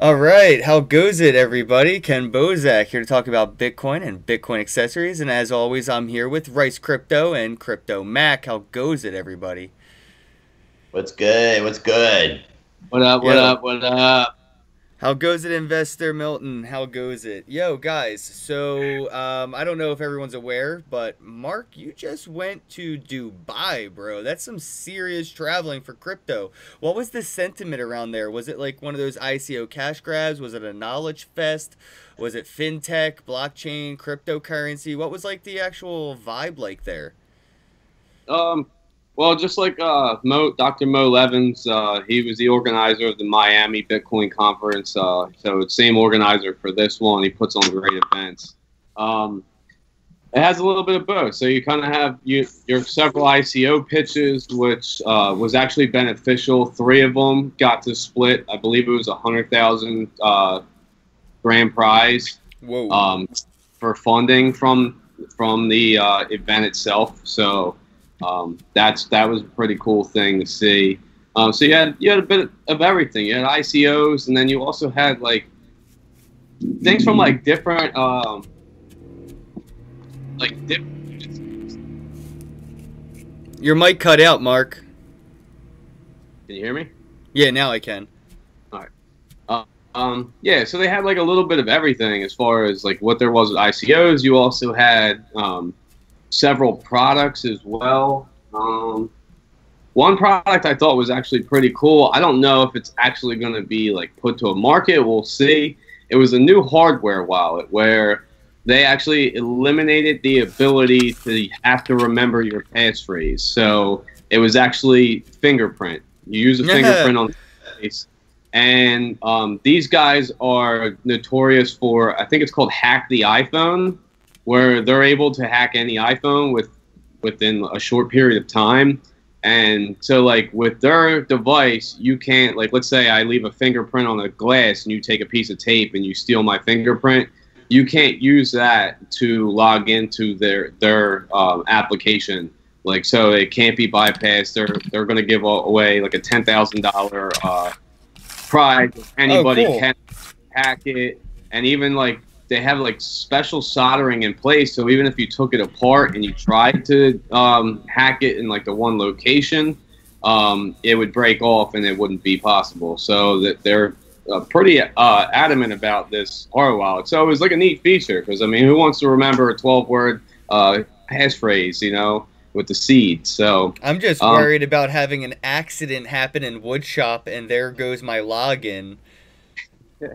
All right, how goes it, everybody? Kenn Bosak here to talk about Bitcoin and Bitcoin accessories, and as always, I'm here with Rice Crypto and Crypto Mac. How goes it, everybody? What's good? What's good? What up, what Yo, up, what up? how goes it, Investor Milton? How goes it? Yo, guys, I don't know if everyone's aware, but Mark, you just went to Dubai, bro. That's some serious traveling for crypto. What was the sentiment around there? Was it like one of those ICO cash grabs? Was it a knowledge fest? Was it fintech, blockchain, cryptocurrency? What was like the actual vibe like there? Um, well, just like Dr. Mo Levins, he was the organizer of the Miami Bitcoin conference. So it's same organizer for this one. He puts on great events. Um, it has a little bit of both. So you kind of have your several ICO pitches, which was actually beneficial. Three of them got to split. I believe it was 100,000 grand prize Whoa. um, for funding from the event itself. So that was a pretty cool thing to see. So you had a bit of everything. You had ICOs, and then you also had like things from like different like different. Your mic cut out, Mark. Can you hear me? Yeah, now I can. All right. Yeah, so they had like a little bit of everything as far as like what there was with ICOs. You also had several products as well. One product I thought was actually pretty cool. I don't know if it's actually going to be like put to a market. We'll see. It was a new hardware wallet where they actually eliminated the ability to have to remember your passphrase. So it was actually fingerprint. You use a fingerprint on the face. And these guys are notorious for, I think it's called Hack the iPhone, where they're able to hack any iPhone within a short period of time. And so, like, with their device, you can't, like, let's say I leave a fingerprint on a glass and you take a piece of tape and you steal my fingerprint. You can't use that to log into their application. Like, so it can't be bypassed. They're going to give away, like, a $10,000 prize if anybody Cool. can hack it. And even, like, they have like special soldering in place, so even if you took it apart and you tried to hack it in like the one location, it would break off and it wouldn't be possible. So that they're pretty adamant about this hardware wallet. So it was like a neat feature because I mean, who wants to remember a 12-word passphrase, you know, with the seed? So I'm just worried about having an accident happen in woodshop and there goes my login.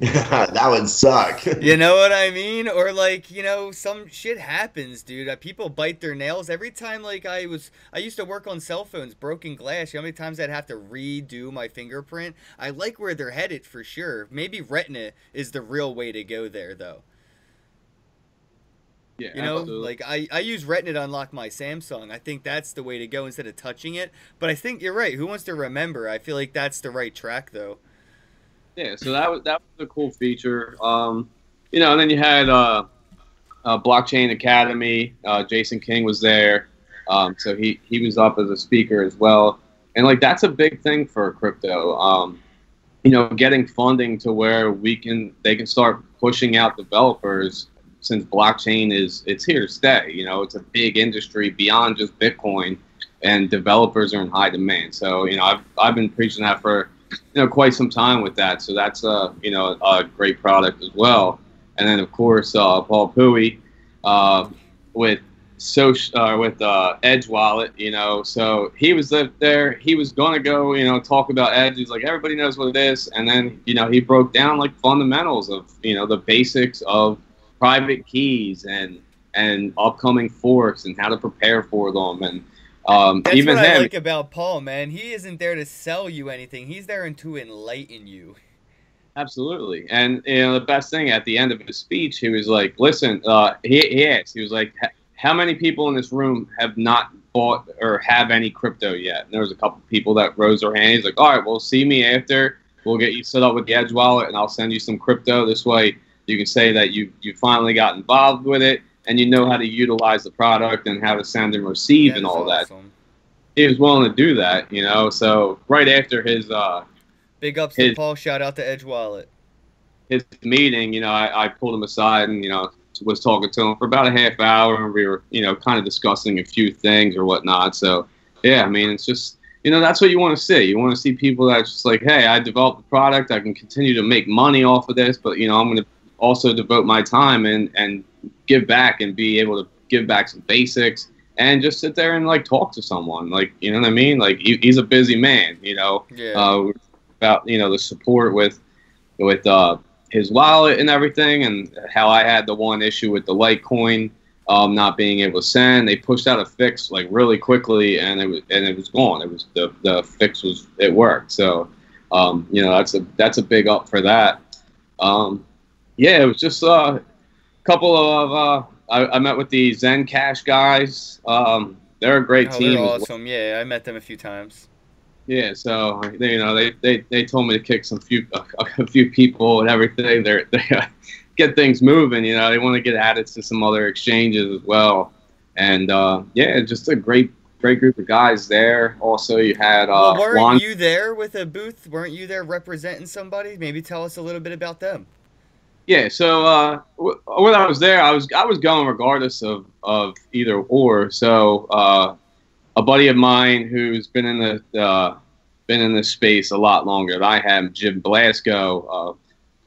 Yeah, that would suck. You know what I mean? Or like, some shit happens, dude. People bite their nails every time. Like I used to work on cell phones, broken glass. You know how many times I'd have to redo my fingerprint? I like where they're headed for sure. Maybe Retina is the real way to go there, though. yeah, You know, absolutely. like I use Retina to unlock my Samsung. I think that's the way to go instead of touching it. But I think you're right. Who wants to remember? I feel like that's the right track, though. Yeah, so that was a cool feature. And then you had Blockchain Academy. Jason King was there, so he was up as a speaker as well. And like that's a big thing for crypto. Getting funding to where they can start pushing out developers since blockchain it's here to stay. It's a big industry beyond just Bitcoin, and developers are in high demand. So I've been preaching that for quite some time with that. So that's a great product as well. And then of course Paul Pui with Edge Wallet. So he was there. He was going to go talk about Edge. He's like, everybody knows what it is. And then he broke down like fundamentals of the basics of private keys and upcoming forks and how to prepare for them. And That's even what I him. like about Paul, man. He isn't there to sell you anything. He's there to enlighten you. Absolutely. And the best thing at the end of his speech, he was like, listen, he asked, he was like, how many people in this room have not bought or have any crypto yet? And there was a couple people that rose their hand. He's like, all right, well, see me after. We'll get you set up with the Edge wallet and I'll send you some crypto. This way you can say that you finally got involved with it and you know how to utilize the product and how to send and receive That and is all that. awesome. He was willing to do that. So right after his Big ups to Paul. Shout out to Edge Wallet. his meeting, I pulled him aside and, was talking to him for about a half hour, and we were, kind of discussing a few things or whatnot. So, yeah, I mean, it's just, that's what you want to see. You want to see people that are just like, hey, I developed a product, I can continue to make money off of this, but, I'm going to also devote my time and give back and be able to give back some basics and just sit there and, like, talk to someone. Like, you know what I mean? Like, he's a busy man, Yeah. About, the support with his wallet and everything, and how I had the one issue with the Litecoin not being able to send. They pushed out a fix like really quickly, and it was gone. It was the fix it worked. So that's a big up for that. It was just a couple of I met with the Zen Cash guys. They're a great team. They're awesome. Yeah, I met them a few times. Yeah, so they told me to kick a few people and everything. They get things moving. They want to get added to some other exchanges as well. And just a great group of guys there. Also, you had weren't you there with a booth? Weren't you there representing somebody? Maybe tell us a little bit about them. Yeah, so when I was there, I was going regardless of either or. So a buddy of mine who's been in the space a lot longer than I have, Jim Blasco.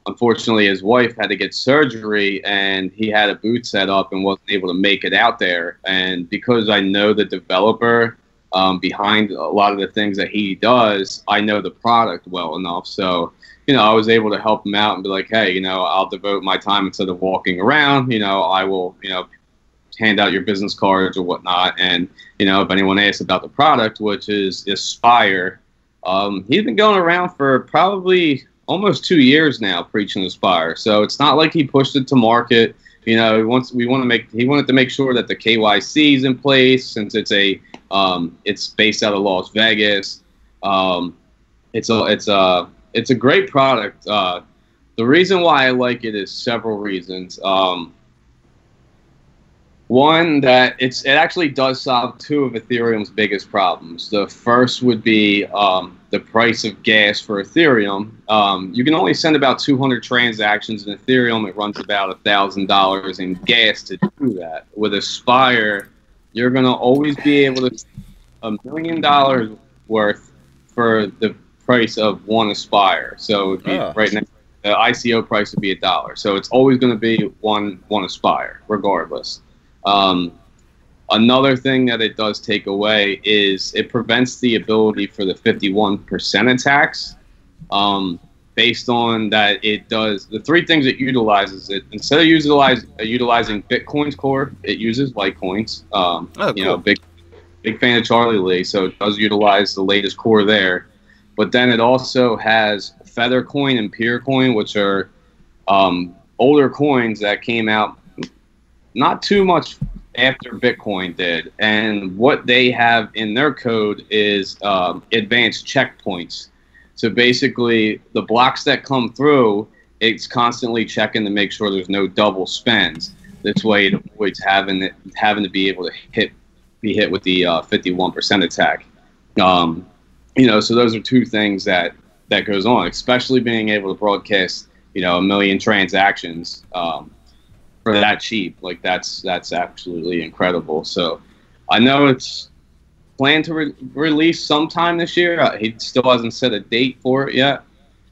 Unfortunately, his wife had to get surgery, and he had a booth set up and wasn't able to make it out there. And because I know the developer behind a lot of the things that he does, I know the product well enough. So, I was able to help him out and be like, hey, I'll devote my time instead of walking around. I will, hand out your business cards or whatnot. And, if anyone asks about the product, which is Aspire, he's been going around for probably almost 2 years now preaching Aspire. So it's not like he pushed it to market. He wanted to make sure that the KYC is in place, since it's it's based out of Las Vegas. It's a great product. The reason why I like it is several reasons. One, that it actually does solve two of Ethereum's biggest problems. The first would be the price of gas for Ethereum. You can only send about 200 transactions in Ethereum. It runs about $1,000 in gas to do that. With Aspire, you're going to always be able to send $1 million worth for the price of one Aspire. So right now, the ICO price would be $1. So it's always going to be one Aspire, regardless. Another thing that it does take away is it prevents the ability for the 51% attacks. Based on that, it does the three things it utilizes. It instead of utilizing Bitcoin's core, it uses Litecoins. Cool. Big fan of Charlie Lee, so it does utilize the latest core there. But then it also has Feathercoin and Peercoin, which are older coins that came out not too much after Bitcoin did. And what they have in their code is advanced checkpoints. So basically, the blocks that come through, it's constantly checking to make sure there's no double spends. This way, it avoids having to be able to be hit with the 51% attack. So those are two things that goes on, especially being able to broadcast, 1 million transactions for that cheap. Like that's absolutely incredible. So I know it's planned to release sometime this year. He still hasn't set a date for it yet,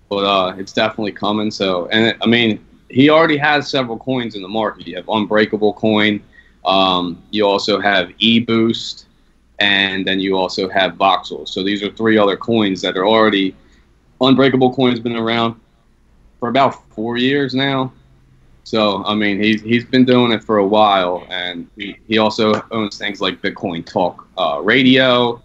but it's definitely coming. So, he already has several coins in the market. You have Unbreakable Coin. You also have eBoost, and then you also have Voxel. So these are three other coins that are already. Unbreakable Coin's been around for about 4 years now. So, he's been doing it for a while, and he also owns things like Bitcoin Talk Radio.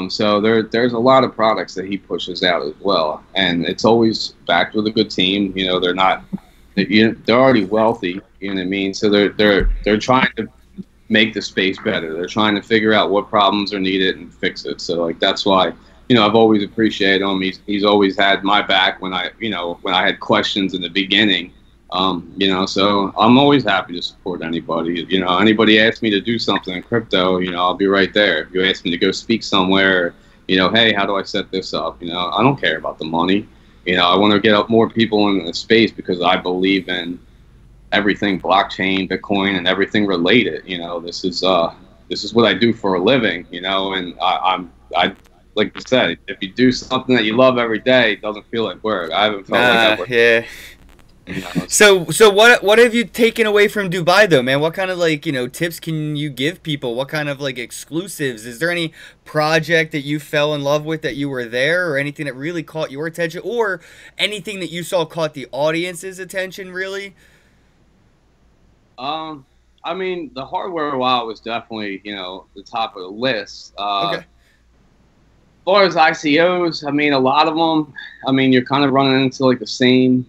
So there's a lot of products that he pushes out as well, and it's always backed with a good team. They're already wealthy. You know what I mean? So they're trying to make the space better. They're trying to figure out what problems are needed and fix it. So that's why. I've always appreciated him. He's always had my back when I had questions in the beginning. So I'm always happy to support anybody. Anybody asks me to do something in crypto, I'll be right there. If you ask me to go speak somewhere, hey, how do I set this up? I don't care about the money. you know, I want to get up more people in the space because I believe in everything blockchain, Bitcoin, and everything related. You know, this is what I do for a living. You know, and I like I said, if you do something that you love every day, it doesn't feel like work. I haven't felt like that work. Yeah. You know, So what have you taken away from Dubai though, man? What kind of like, you know, tips can you give people? What kind of like exclusives? Is there any project that you fell in love with that you were there, or anything that really caught your attention, or anything that you saw caught the audience's attention really? I mean, the hardware wallet was definitely, you know, the top of the list. Okay. As far as ICOs, I mean, a lot of them, I mean, you're kind of running into like the same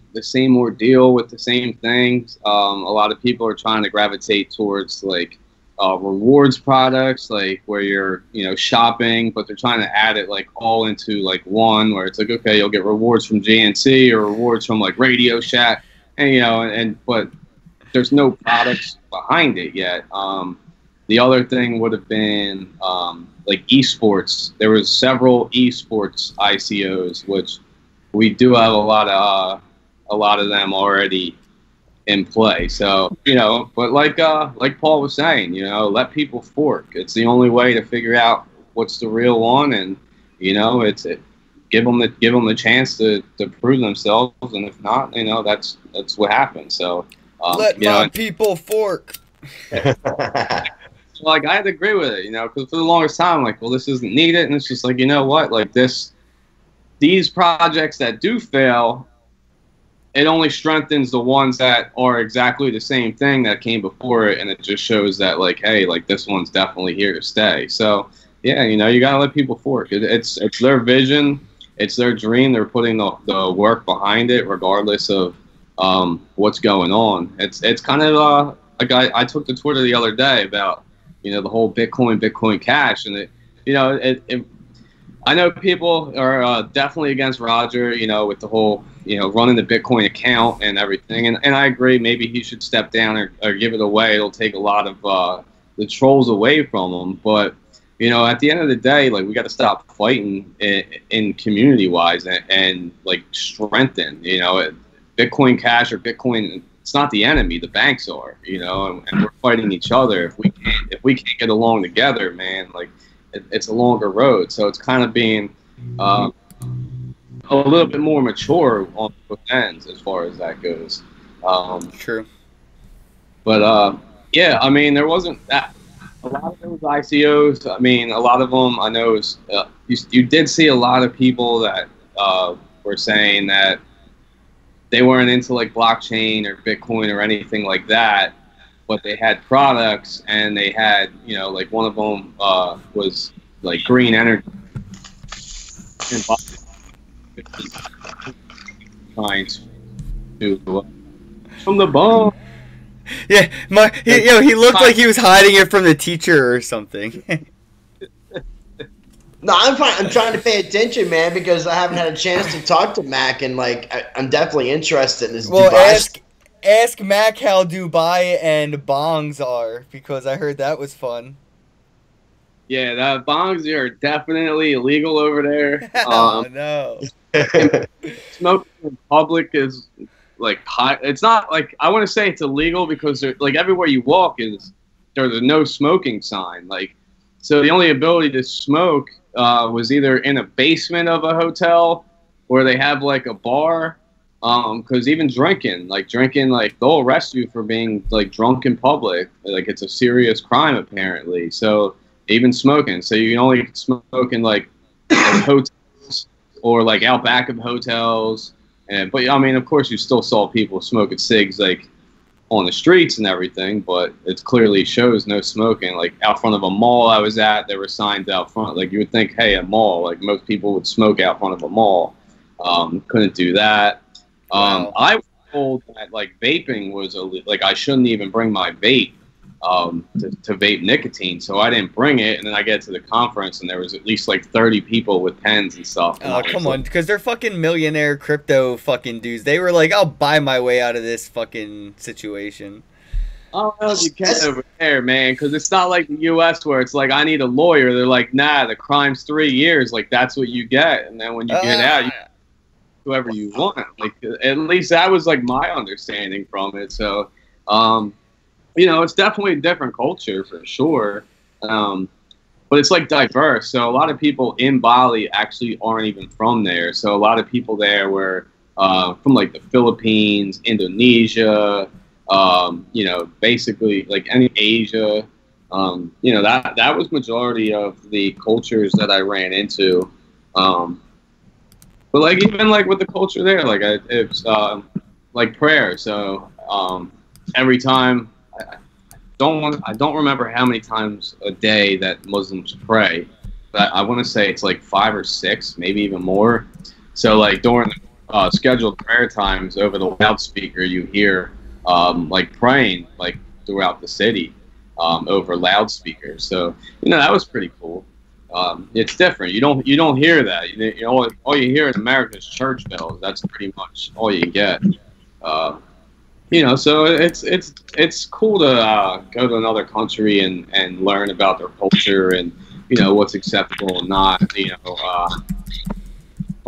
ordeal with the same things. A lot of people are trying to gravitate towards like rewards products, like where you're, you know, shopping, but they're trying to add it like all into like one, where it's like, okay, you'll get rewards from GNC or rewards from like Radio Shack, and you know, but there's no products behind it yet. The other thing would have been like esports. There was several esports ICOs, which we do have a lot of them already in play. So, you know, but like Paul was saying, you know, let people fork. It's the only way to figure out what's the real one, and you know, give them the chance to prove themselves, and if not, you know, that's what happens. So Let my people fork. Like, I had to agree with it, you know, because for the longest time, like, well, this isn't needed, and it's just like, you know what, like these projects that do fail, it only strengthens the ones that are exactly the same thing that came before it, and it just shows that, like, hey, like, this one's definitely here to stay. So, yeah, you know, you gotta let people fork. It's their vision, it's their dream. They're putting the work behind it, regardless of what's going on. It's kind of like I took to Twitter the other day about, you know, the whole Bitcoin Cash, and you know, I know people are definitely against Roger, you know, with the whole, you know, running the Bitcoin account and everything, and I agree, maybe he should step down or give it away. It'll take a lot of the trolls away from him, but you know, at the end of the day, like, we got to stop fighting in community wise and like strengthen, you know, Bitcoin Cash or Bitcoin. It's not the enemy; the banks are, you know, and we're fighting each other. If we can't get along together, man, like it's a longer road. So it's kind of being a little bit more mature on both ends as far as that goes. True. But yeah, I mean, there wasn't that a lot of those ICOs. I mean, a lot of them I know is you did see a lot of people that were saying that they weren't into like blockchain or Bitcoin or anything like that, but they had products, and they had, you know, like one of them was like green energy, trying to from the bone. Yeah, you know, he looked like he was hiding it from the teacher or something. No, I'm fine. I'm trying to pay attention, man, because I haven't had a chance to talk to Mac, and like I'm definitely interested in this. Well, Dubai. ask Mac how Dubai and bongs are, because I heard that was fun. Yeah, the bongs are definitely illegal over there. Oh no! Smoking in public is like high. It's not like, I want to say it's illegal because like everywhere you walk there's a no smoking sign. Like, so the only ability to smoke was either in a basement of a hotel, or they have like a bar. Because even drinking, like they'll arrest you for being like drunk in public. Like, it's a serious crime apparently. So even smoking, so you can only smoke in like hotels or like out back of hotels. But I mean, of course, you still saw people smoking cigs like on the streets and everything, but it clearly shows no smoking. Like, out front of a mall I was at, there were signs out front. Like, you would think, hey, a mall, like most people would smoke out front of a mall. Couldn't do that. Wow. I was told that like vaping was like I shouldn't even bring my vape to vape nicotine, so I didn't bring it. And then I get to the conference, and there was at least like 30 people with pens and stuff. And Oh, come on, because they're fucking millionaire crypto fucking dudes. They were like, I'll buy my way out of this fucking situation. Oh, well, you can over there, man, because it's not like the U.S. where it's like, I need a lawyer. They're like, nah, the crime's 3 years. Like, that's what you get. And then when you get out, whoever you want. Like, at least that was like my understanding from it. So, you know, it's definitely a different culture for sure. But it's like diverse. So a lot of people in Bali actually aren't even from there. So a lot of people there were from like the Philippines, Indonesia, you know, basically like any Asia. You know, that was majority of the cultures that I ran into. But like even like with the culture there, like it's like prayer. So every time I don't remember how many times a day that Muslims pray, but I want to say it's like 5 or 6, maybe even more. So like during scheduled prayer times over the loudspeaker, you hear like praying like throughout the city over loudspeakers. So you know that was pretty cool. It's different. You don't hear that. You know, all you hear in America is church bells. That's pretty much all you get. You know, so it's cool to go to another country and learn about their culture and you know what's acceptable and not. You know,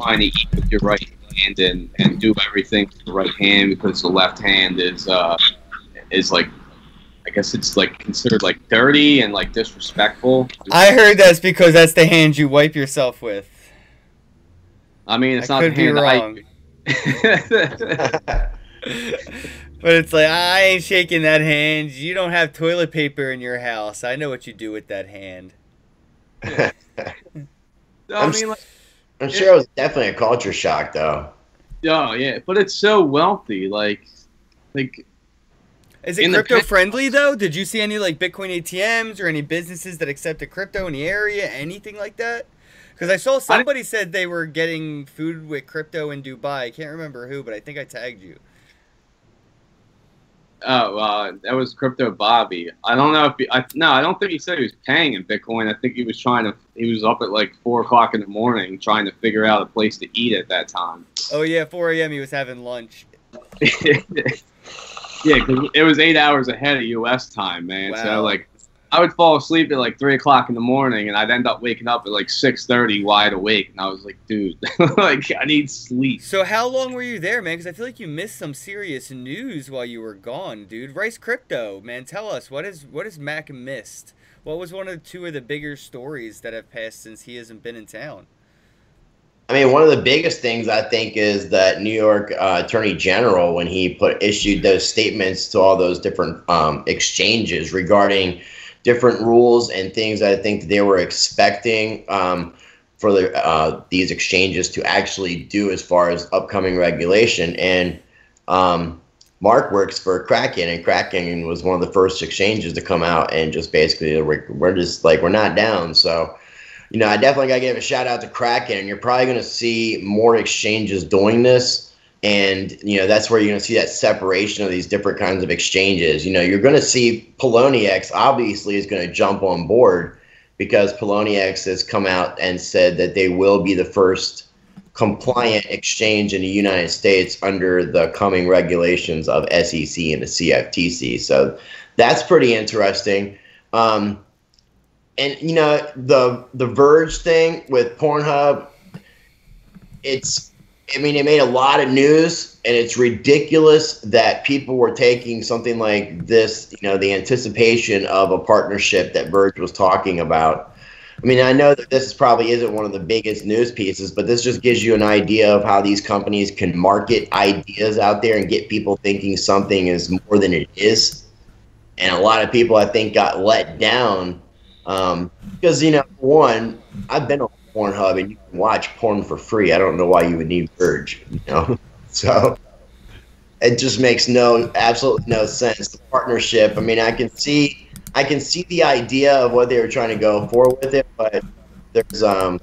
trying to eat with your right hand and do everything with the right hand because the left hand is like, I guess it's like considered like dirty and like disrespectful. I heard that's because that's the hand you wipe yourself with. I mean, it's I not could the hand be wrong. But it's like, I ain't shaking that hand. You don't have toilet paper in your house. I know what you do with that hand. So, I mean, like, I'm sure it was definitely a culture shock, though. Oh yeah, but it's so wealthy. Like, is it crypto friendly though? Did you see any like Bitcoin ATMs or any businesses that accepted crypto in the area? Anything like that? Because I saw somebody said they were getting food with crypto in Dubai. I can't remember who, but I think I tagged you. Oh, that was Crypto Bobby. I don't know if no, I don't think he said he was paying in Bitcoin. I think he was he was up at like 4 o'clock in the morning trying to figure out a place to eat at that time. Oh yeah, 4 a.m. he was having lunch. Yeah, because it was 8 hours ahead of U.S. time, man. Wow. So like, I would fall asleep at like 3 o'clock in the morning, and I'd end up waking up at like 6:30, wide awake, and I was like, dude, like I need sleep. So how long were you there, man? Because I feel like you missed some serious news while you were gone, dude. Rice Crypto, man, tell us what is Mac missed? What was one of two of the bigger stories that have passed since he hasn't been in town? I mean, one of the biggest things I think is that New York Attorney General, when he issued those statements to all those different exchanges regarding different rules and things that I think they were expecting for these exchanges to actually do as far as upcoming regulation. And Mark works for Kraken, and Kraken was one of the first exchanges to come out and just basically we're just like, we're not down. So, you know, I definitely got to give a shout out to Kraken, and you're probably going to see more exchanges doing this. And, you know, that's where you're going to see that separation of these different kinds of exchanges. You know, you're going to see Poloniex obviously is going to jump on board because Poloniex has come out and said that they will be the first compliant exchange in the United States under the coming regulations of SEC and the CFTC. So that's pretty interesting. And, you know, the Verge thing with Pornhub, I mean, it made a lot of news, and it's ridiculous that people were taking something like this, you know, the anticipation of a partnership that Verge was talking about. I mean, I know that this probably isn't one of the biggest news pieces, but this just gives you an idea of how these companies can market ideas out there and get people thinking something is more than it is. And a lot of people, I think, got let down because, you know, one, I've been on Pornhub and you can watch porn for free. I don't know why you would need Verge, you know? So it just makes absolutely no sense. The partnership, I mean, I can see the idea of what they were trying to go for with it, but there's I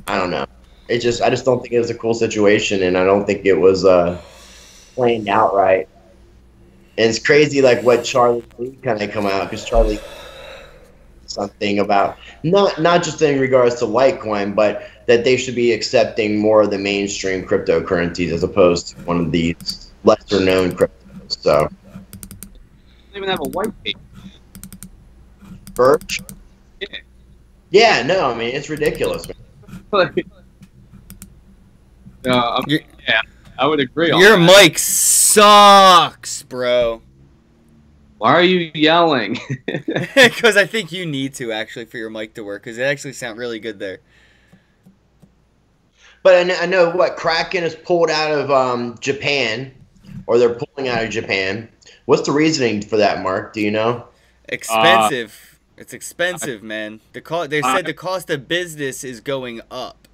don't know. I just don't think it was a cool situation, and I don't think it was planned out right. And it's crazy, like what Charlie Lee kind of come out, because Charlie something about not just in regards to Litecoin, but that they should be accepting more of the mainstream cryptocurrencies as opposed to one of these lesser known cryptos. So They don't even have a white paper. Verge? Yeah. Yeah, no, I mean it's ridiculous, man. Yeah, I would agree on Your that. mic sucks, bro. Why are you yelling? Because I think you need to, actually, for your mic to work, because it actually sounds really good there. But I know what Kraken is pulled out of Japan, or they're pulling out of Japan. What's the reasoning for that, Mark? Do you know? Expensive. It's expensive, man. They Uh, said the cost of business is going up.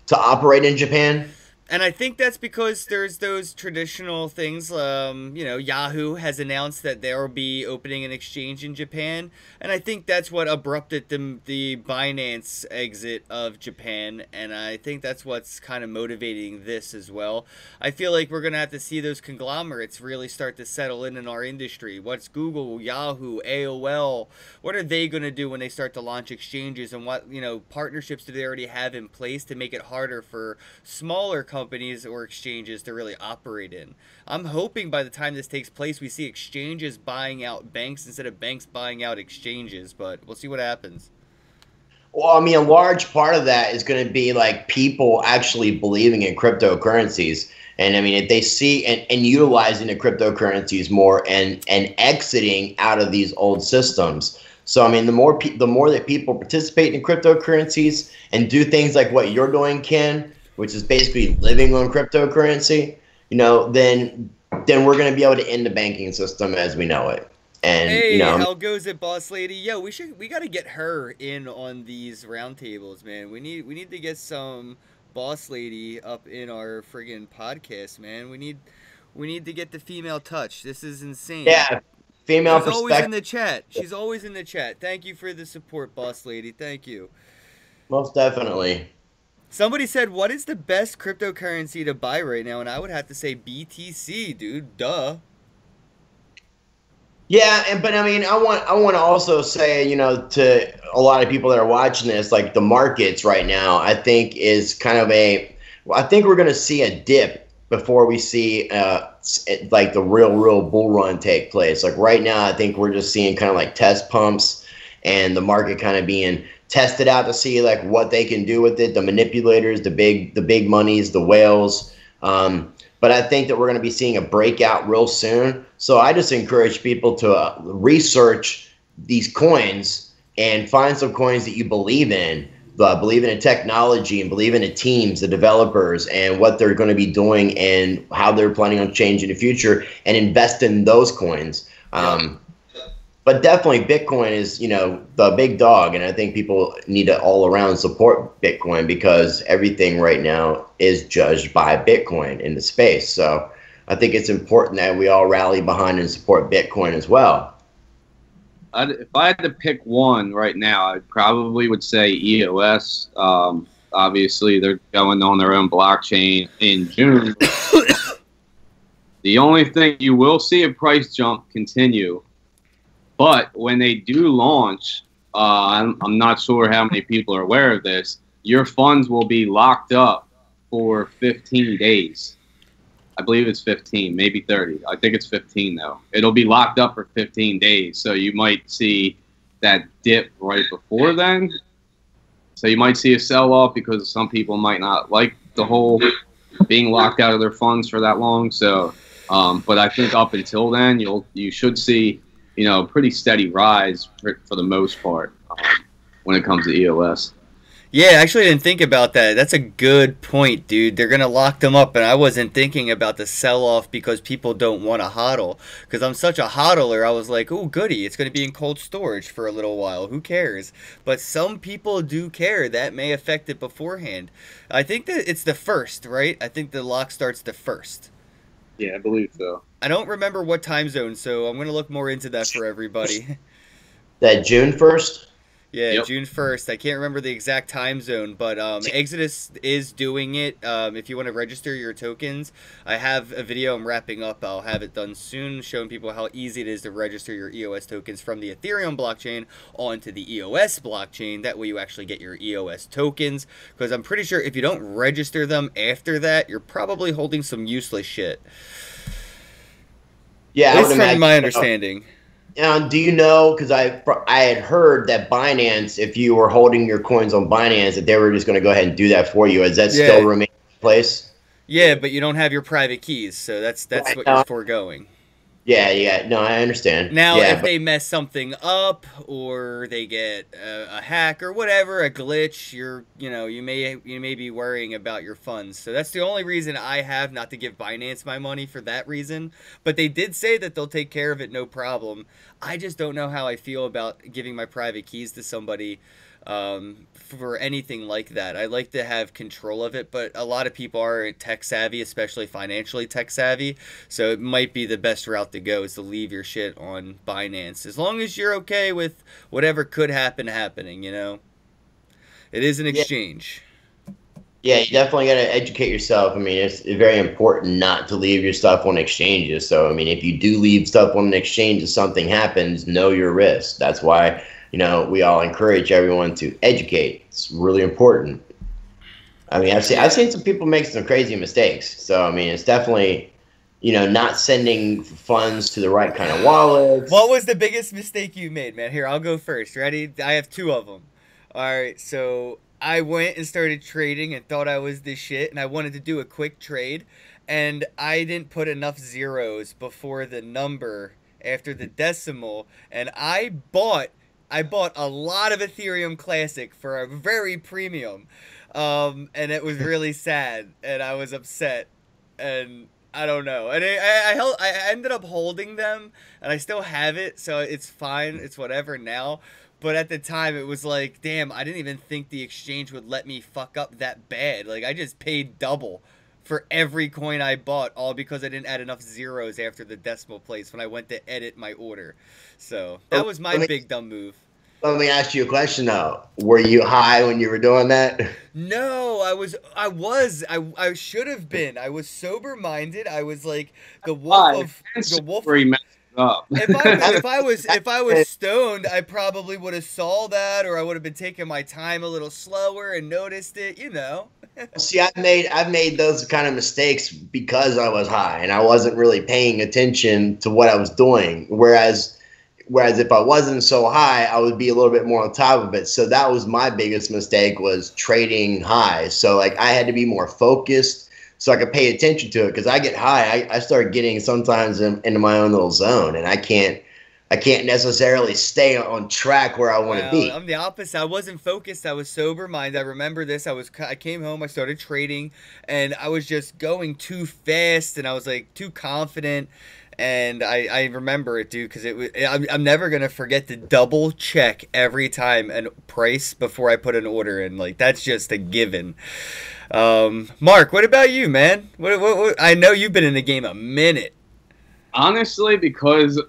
To operate in Japan? And I think that's because there's those traditional things. Yahoo has announced that they'll be opening an exchange in Japan, and I think that's what abrupted the Binance exit of Japan. And I think that's what's kind of motivating this as well. I feel like we're gonna have to see those conglomerates really start to settle in our industry. What's Google, Yahoo, AOL? What are they gonna do when they start to launch exchanges? And what partnerships do they already have in place to make it harder for smaller companies or exchanges to really operate in? I'm hoping by the time this takes place, we see exchanges buying out banks instead of banks buying out exchanges, but we'll see what happens. Well, I mean, a large part of that is going to be like people actually believing in cryptocurrencies. And I mean, if they see and utilizing the cryptocurrencies more and exiting out of these old systems. So, I mean, the more that people participate in cryptocurrencies and do things like what you're doing, Ken, which is basically living on cryptocurrency, then we're going to be able to end the banking system as we know it. And hey, how goes it, boss lady? Yo, we got to get her in on these roundtables, man. We need to get some boss lady up in our friggin' podcast, man. We need to get the female touch. This is insane. Yeah, female She's perspective. always in the chat. She's always in the chat. Thank you for the support, boss lady. Thank you. Most definitely. Somebody said, what is the best cryptocurrency to buy right now? And I would have to say BTC, dude. Duh. Yeah, but I mean, I want to also say, to a lot of people that are watching this, like the markets right now, I think is kind of I think we're going to see a dip before we see like the real bull run take place. Like right now, I think we're just seeing kind of like test pumps and the market kind of being tested out to see like what they can do with it. The manipulators, the big monies, the whales. But I think that we're going to be seeing a breakout real soon. So I just encourage people to research these coins and find some coins that you believe in. Believe in the technology and believe in the teams, the developers, and what they're going to be doing and how they're planning on changing in the future, and invest in those coins. But definitely Bitcoin is, the big dog, and I think people need to all around support Bitcoin because everything right now is judged by Bitcoin in the space. So I think it's important that we all rally behind and support Bitcoin as well. If I had to pick one right now, I probably would say EOS. Obviously, they're going on their own blockchain in June. The only thing you will see a price jump continue. But when they do launch, I'm not sure how many people are aware of this, your funds will be locked up for 15 days. I believe it's 15, maybe 30. I think it's 15, though. It'll be locked up for 15 days, so you might see that dip right before then. So you might see a sell-off because some people might not like the whole being locked out of their funds for that long. So, but I think up until then, you should see pretty steady rise for the most part when it comes to EOS. Yeah, actually, I didn't think about that. That's a good point, dude. They're going to lock them up, and I wasn't thinking about the sell-off because people don't want to hodl. Because I'm such a hodler, I was like, oh, goody, it's going to be in cold storage for a little while. Who cares? But some people do care. That may affect it beforehand. I think that it's the 1st, right? I think the lock starts the 1st. Yeah, I believe so. I don't remember what time zone, so I'm going to look more into that for everybody. That June 1st? Yeah, Yep. June 1st. I can't remember the exact time zone, but Exodus is doing it. If you want to register your tokens, I have a video I'm wrapping up. I'll have it done soon, showing people how easy it is to register your EOS tokens from the Ethereum blockchain onto the EOS blockchain. That way you actually get your EOS tokens, because I'm pretty sure if you don't register them after that, you're probably holding some useless shit. Yeah, At least from my understanding. Do you know, because I had heard that Binance, if you were holding your coins on Binance, that they were just going to go ahead and do that for you. Is that still remain place. Yeah, but you don't have your private keys, so that's Right, what no. you're foregoing. Yeah. No, I understand. Now, Yeah, if they mess something up or they get a hack or whatever, a glitch, you may be worrying about your funds. So that's the only reason I have not to give Binance my money, for that reason. But they did say that they'll take care of it, no problem. I just don't know how I feel about giving my private keys to somebody for anything like that. I like to have control of it, but a lot of people are tech savvy, especially financially tech savvy, so it might be the best route to go is to leave your shit on Binance, as long as you're okay with whatever could happen happening, you know? It is an yeah, exchange. yeah. You definitely got to educate yourself. I mean, it's very important not to leave your stuff on exchanges. So, I mean, if you do leave stuff on an exchange and something happens, know your risk. That's why, we all encourage everyone to educate. It's really important. I mean, I've seen some people make some crazy mistakes. So, I mean, it's definitely, not sending funds to the right kind of wallets. What was the biggest mistake you made, man? Here, I'll go first. Ready? I have two of them. All right, so I went and started trading and thought I was the shit, and I wanted to do a quick trade, and I didn't put enough zeros before the number after the decimal, and I bought a lot of Ethereum Classic for a very premium, and it was really sad, and I was upset, and I don't know, and I ended up holding them, and I still have it, so it's fine, it's whatever now. But at the time, it was like, damn, I didn't even think the exchange would let me fuck up that bad. Like, I just paid double for every coin I bought, all because I didn't add enough zeros after the decimal place when I went to edit my order. So that was my big dumb move. Let me ask you a question though. Were you high when you were doing that? No, I should have been. I was sober minded. I was like the wolf Where he messed up. If I was stoned, I probably would have saw that, or I would have been taking my time a little slower and noticed it, you know. See, I've made those kind of mistakes because I was high and I wasn't really paying attention to what I was doing. Whereas if I wasn't so high, I would be a little bit more on top of it. So that was my biggest mistake, was trading high. So like I had to be more focused so I could pay attention to it, because I get high. I start getting sometimes into my own little zone, and I can't necessarily stay on track where I want to be. I'm the opposite. I wasn't focused. I was sober minded. I remember this. I came home. I started trading, and I was just going too fast, and I was like too confident. And I remember it, dude, because I'm never gonna forget to double check every time a price before I put an order in. Like, that's just a given. Mark, what about you, man? What I know you've been in the game a minute. Honestly, because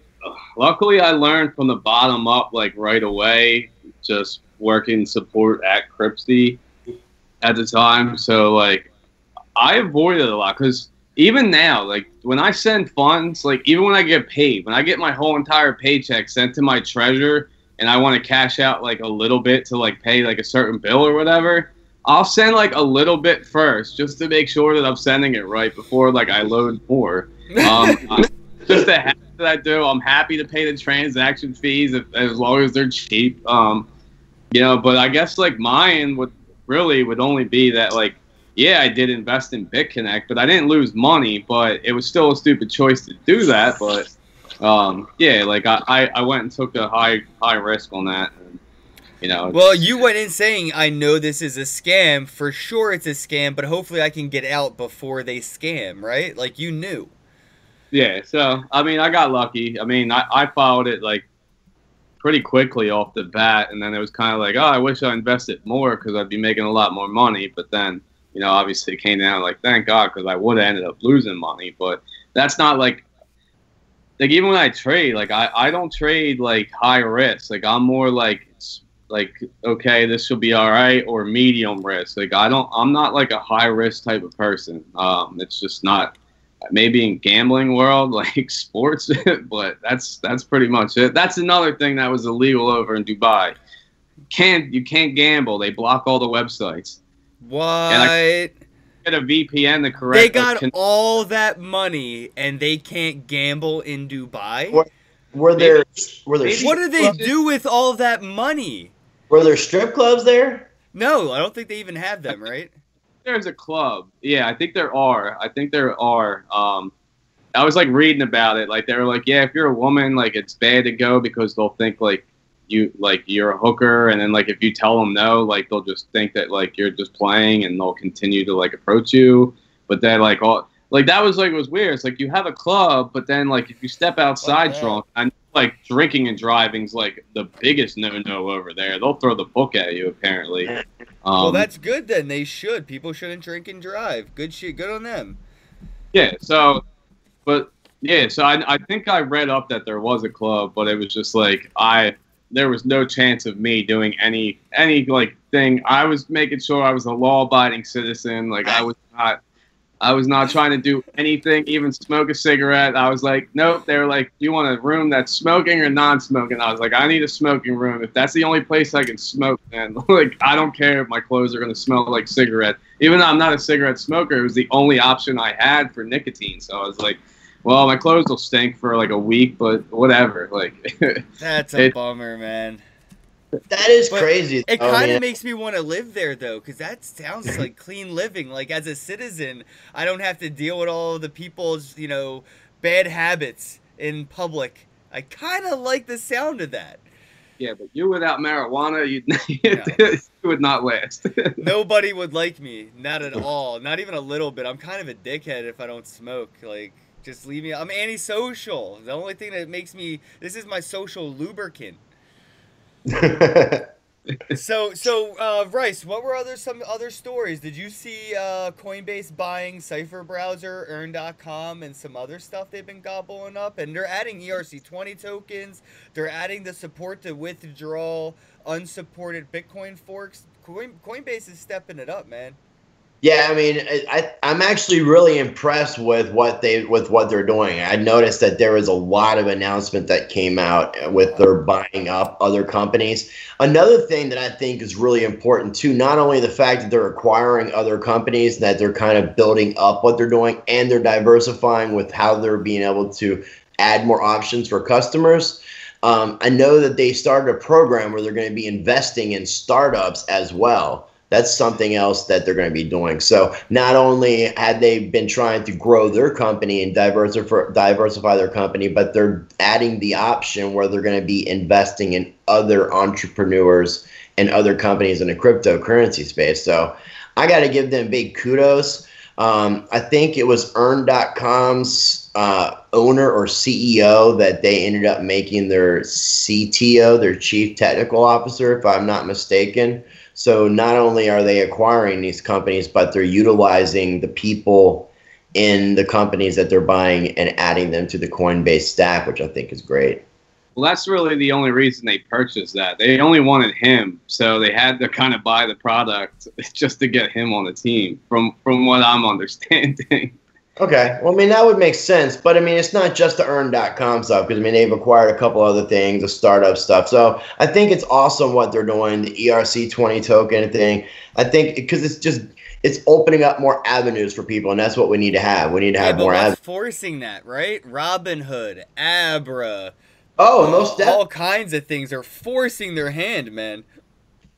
luckily I learned from the bottom up, like right away, just working support at Crypty at the time. So like I avoided a lot, because even now, like when I send funds, like even when I get paid, when I get my whole entire paycheck sent to my treasurer and I want to cash out like a little bit to like pay like a certain bill or whatever, I'll send like a little bit first just to make sure that I'm sending it right before like I load more. Just a habit that I do. I'm happy to pay the transaction fees as long as they're cheap. But I guess like mine would only be that like, yeah, I did invest in BitConnect, but I didn't lose money, but it was still a stupid choice to do that. But yeah, like I went and took a high risk on that. And, well, you went in saying, I know this is a scam. For sure it's a scam, but hopefully I can get out before they scam, right? Like, you knew. Yeah, so, I mean, I got lucky. I mean, I followed it, like, pretty quickly off the bat, and then it was kind of like, oh, I wish I invested more because I'd be making a lot more money. But then, obviously it came down, like, thank God, because I would have ended up losing money. But that's not, like, even when I trade, like, I don't trade, like, high risk. Like, I'm more, like, okay, this should be all right, or medium risk. Like, I'm not, like, a high risk type of person. It's just not. Maybe in gambling world, like sports, but that's pretty much it. That's another thing that was illegal over in Dubai. You can't gamble. They block all the websites. What? And I get a VPN to correct. They got all that money and they can't gamble in Dubai? Were there what do they do with all that money? Were there strip clubs there? No, I don't think they even have them, right? there's a club. Yeah, I think there are. I was like reading about it. Like they were like, yeah, if you're a woman, like it's bad to go because they'll think like you're a hooker, and then like if you tell them no, like they'll just think that like you're just playing, and they'll continue to like approach you. But then like that was like, it was weird. It's like you have a club, but then like if you step outside drunk, I know, like drinking and driving's like the biggest no over there. They'll throw the book at you apparently. Well, that's good then. They should. People shouldn't drink and drive. Good shit. Good on them. Yeah. So, but yeah. So I think I read up that there was a club, but it was just like there was no chance of me doing any like thing. I was making sure I was a law-abiding citizen. Like I was not trying to do anything, even smoke a cigarette. I was like, nope. They were like, do you want a room that's smoking or non-smoking? I was like, I need a smoking room. If that's the only place I can smoke, then like I don't care if my clothes are going to smell like cigarette. Even though I'm not a cigarette smoker, it was the only option I had for nicotine. So I was like, well, my clothes will stink for like a week, but whatever. Like that's a bummer, man. That is crazy. It kind of makes me want to live there, though, because that sounds like clean living. Like, as a citizen, I don't have to deal with all of the people's, bad habits in public. I kind of like the sound of that. Yeah, but you without marijuana, you would not last. Nobody would like me. Not at all. Not even a little bit. I'm kind of a dickhead if I don't smoke. Like, just leave me. I'm antisocial. The only thing that makes me... This is my social lubricant. So, Rice, what were some other stories? Did you see Coinbase buying Cipher Browser, Earn.com, and some other stuff they've been gobbling up? And they're adding ERC20 tokens. They're adding the support to withdraw unsupported Bitcoin forks. Coinbase is stepping it up, man. Yeah, I mean, I'm actually really impressed with what they're doing. I noticed that there was a lot of announcement that came out with their buying up other companies. Another thing that I think is really important too, not only the fact that they're acquiring other companies, that they're kind of building up what they're doing, and they're diversifying with how they're being able to add more options for customers. I know that they started a program where they're going to be investing in startups as well. That's something else that they're going to be doing. So not only had they been trying to grow their company and diversify their company, but they're adding the option where they're going to be investing in other entrepreneurs and other companies in the cryptocurrency space. So I got to give them big kudos. I think it was Earn.com's owner or CEO that they ended up making their CTO, their chief technical officer, if I'm not mistaken. So not only are they acquiring these companies, but they're utilizing the people in the companies that they're buying and adding them to the Coinbase stack, which I think is great. Well, that's really the only reason they purchased that. They only wanted him, so they had to kind of buy the product just to get him on the team, from what I'm understanding. Okay. Well, I mean, that would make sense. But, I mean, it's not just the Earn.com stuff because, I mean, they've acquired a couple other things, the startup stuff. So I think it's awesome what they're doing, the ERC20 token thing. I think because it's opening up more avenues for people, and that's what we need to have. We need to have more avenues. Forcing that, right? Robinhood, Abra. Oh, all kinds of things are forcing their hand, man.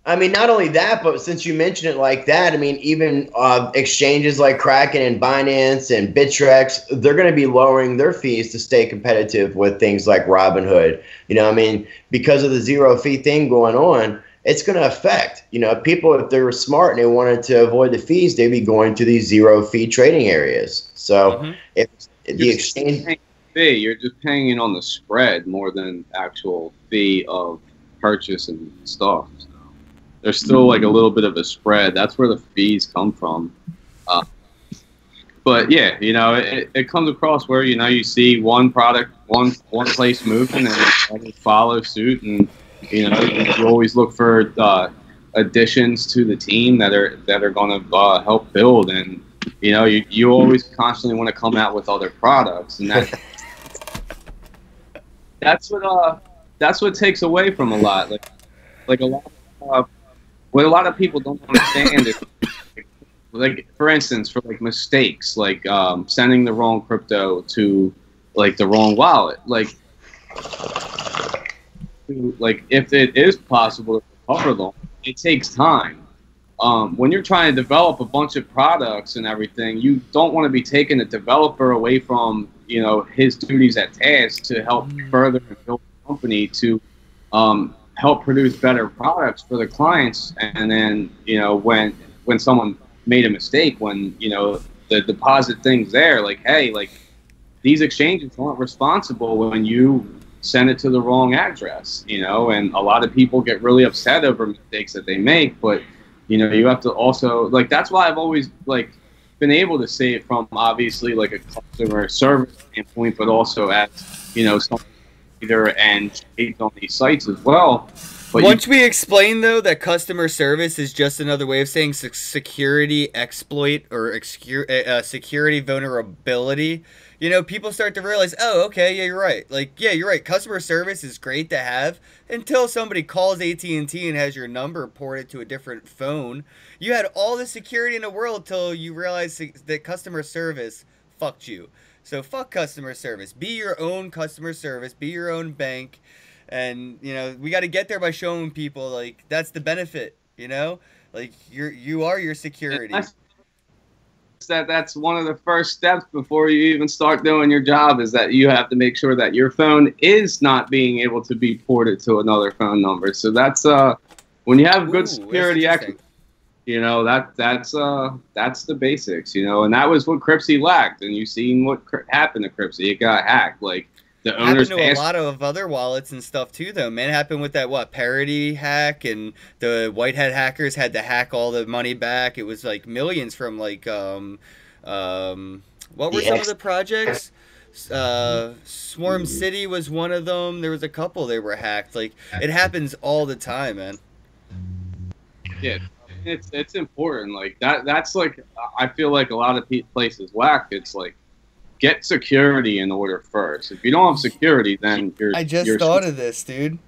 I mean, not only that, but since you mentioned it like that, I mean, even exchanges like Kraken and Binance and Bittrex, they're going to be lowering their fees to stay competitive with things like Robinhood. I mean, because of the zero fee thing going on, it's going to affect, people, if they were smart and they wanted to avoid the fees, they'd be going to these zero fee trading areas. So if the exchange fee, you're just paying it on the spread more than actual fee of purchase and stuff. There's still like a little bit of a spread. That's where the fees come from. But yeah, it comes across where, you see one product, one place moving and others follow suit. And, you always look for additions to the team that are going to help build. And, you always constantly want to come out with other products. And that's what takes away from a lot. Like a lot of, what a lot of people don't understand is, like, for instance, for like mistakes, like sending the wrong crypto to like the wrong wallet. Like if it is possible to recover them, it takes time. when you're trying to develop a bunch of products and everything, you don't want to be taking the developer away from, you know, his duties at task to help further and build the company to help produce better products for the clients. And then, you know, when someone made a mistake, when, you know, the deposit thing's there, like, hey, like, these exchanges aren't responsible when you send it to the wrong address, you know, and a lot of people get really upset over mistakes that they make, but you know, you have to also, like, that's why I've always, like, been able to say it from, obviously, like, a customer service standpoint, but also as, you know, some leader and on these sites as well. But once we explain, though, that customer service is just another way of saying security exploit or security vulnerability, you know, people start to realize, oh, okay, yeah, you're right. Like, yeah, you're right. Customer service is great to have until somebody calls AT&T and has your number ported to a different phone. You had all the security in the world till you realize that customer service fucked you. So fuck customer service. Be your own customer service. Be your own bank. And, you know, we got to get there by showing people, like, that's the benefit, you know? Like, you are your security. That's one of the first steps before you even start doing your job, is that you have to make sure that your phone is not being able to be ported to another phone number. So that's when you have good security, you know, that's the basics, you know, and that was what Cryptsy lacked. And you've seen what happened to Cryptsy. It got hacked. Like, the owners happened to a lot of other wallets and stuff too, though, man. It happened with that parody hack, and the white hat hackers had to hack all the money back. It was like millions from like what were some of the projects? Swarm City was one of them. There was a couple they were hacked. Like, it happens all the time, man. Yeah, it's important. Like that's like, I feel like a lot of places lack. It's like, get security in order first. If you don't have security, then I just thought of this, dude.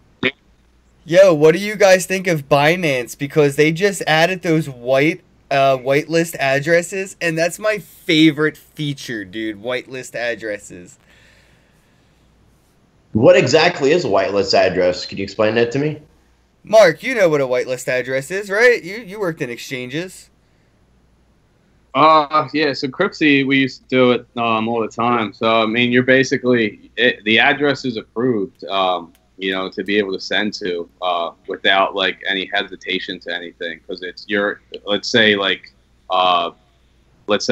Yo, what do you guys think of Binance? Because they just added those whitelist addresses, and that's my favorite feature, dude. Whitelist addresses. What exactly is a whitelist address? Could you explain that to me? Mark, you know what a whitelist address is, right? You worked in exchanges. Yeah, so Cryptsy, we used to do it all the time. So, I mean, you're basically, the address is approved, you know, to be able to send to without, like, any hesitation to anything. Because it's your, let's say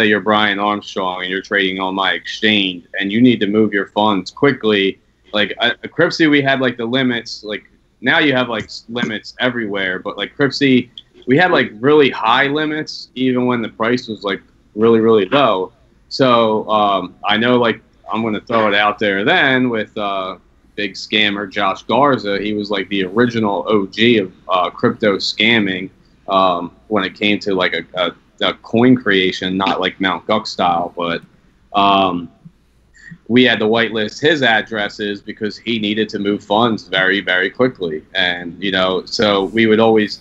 you're Brian Armstrong and you're trading on my exchange and you need to move your funds quickly. Like, at Cryptsy, we had, like, the limits. Like, now you have, like, limits everywhere. But, like, Cryptsy, we had like really high limits even when the price was like really, really low. So I know, like, I'm going to throw it out there then with big scammer Josh Garza. He was like the original OG of crypto scamming when it came to like a coin creation, not like Mt. Gox style, but we had to whitelist his addresses because he needed to move funds very, very quickly. And, you know, so it would always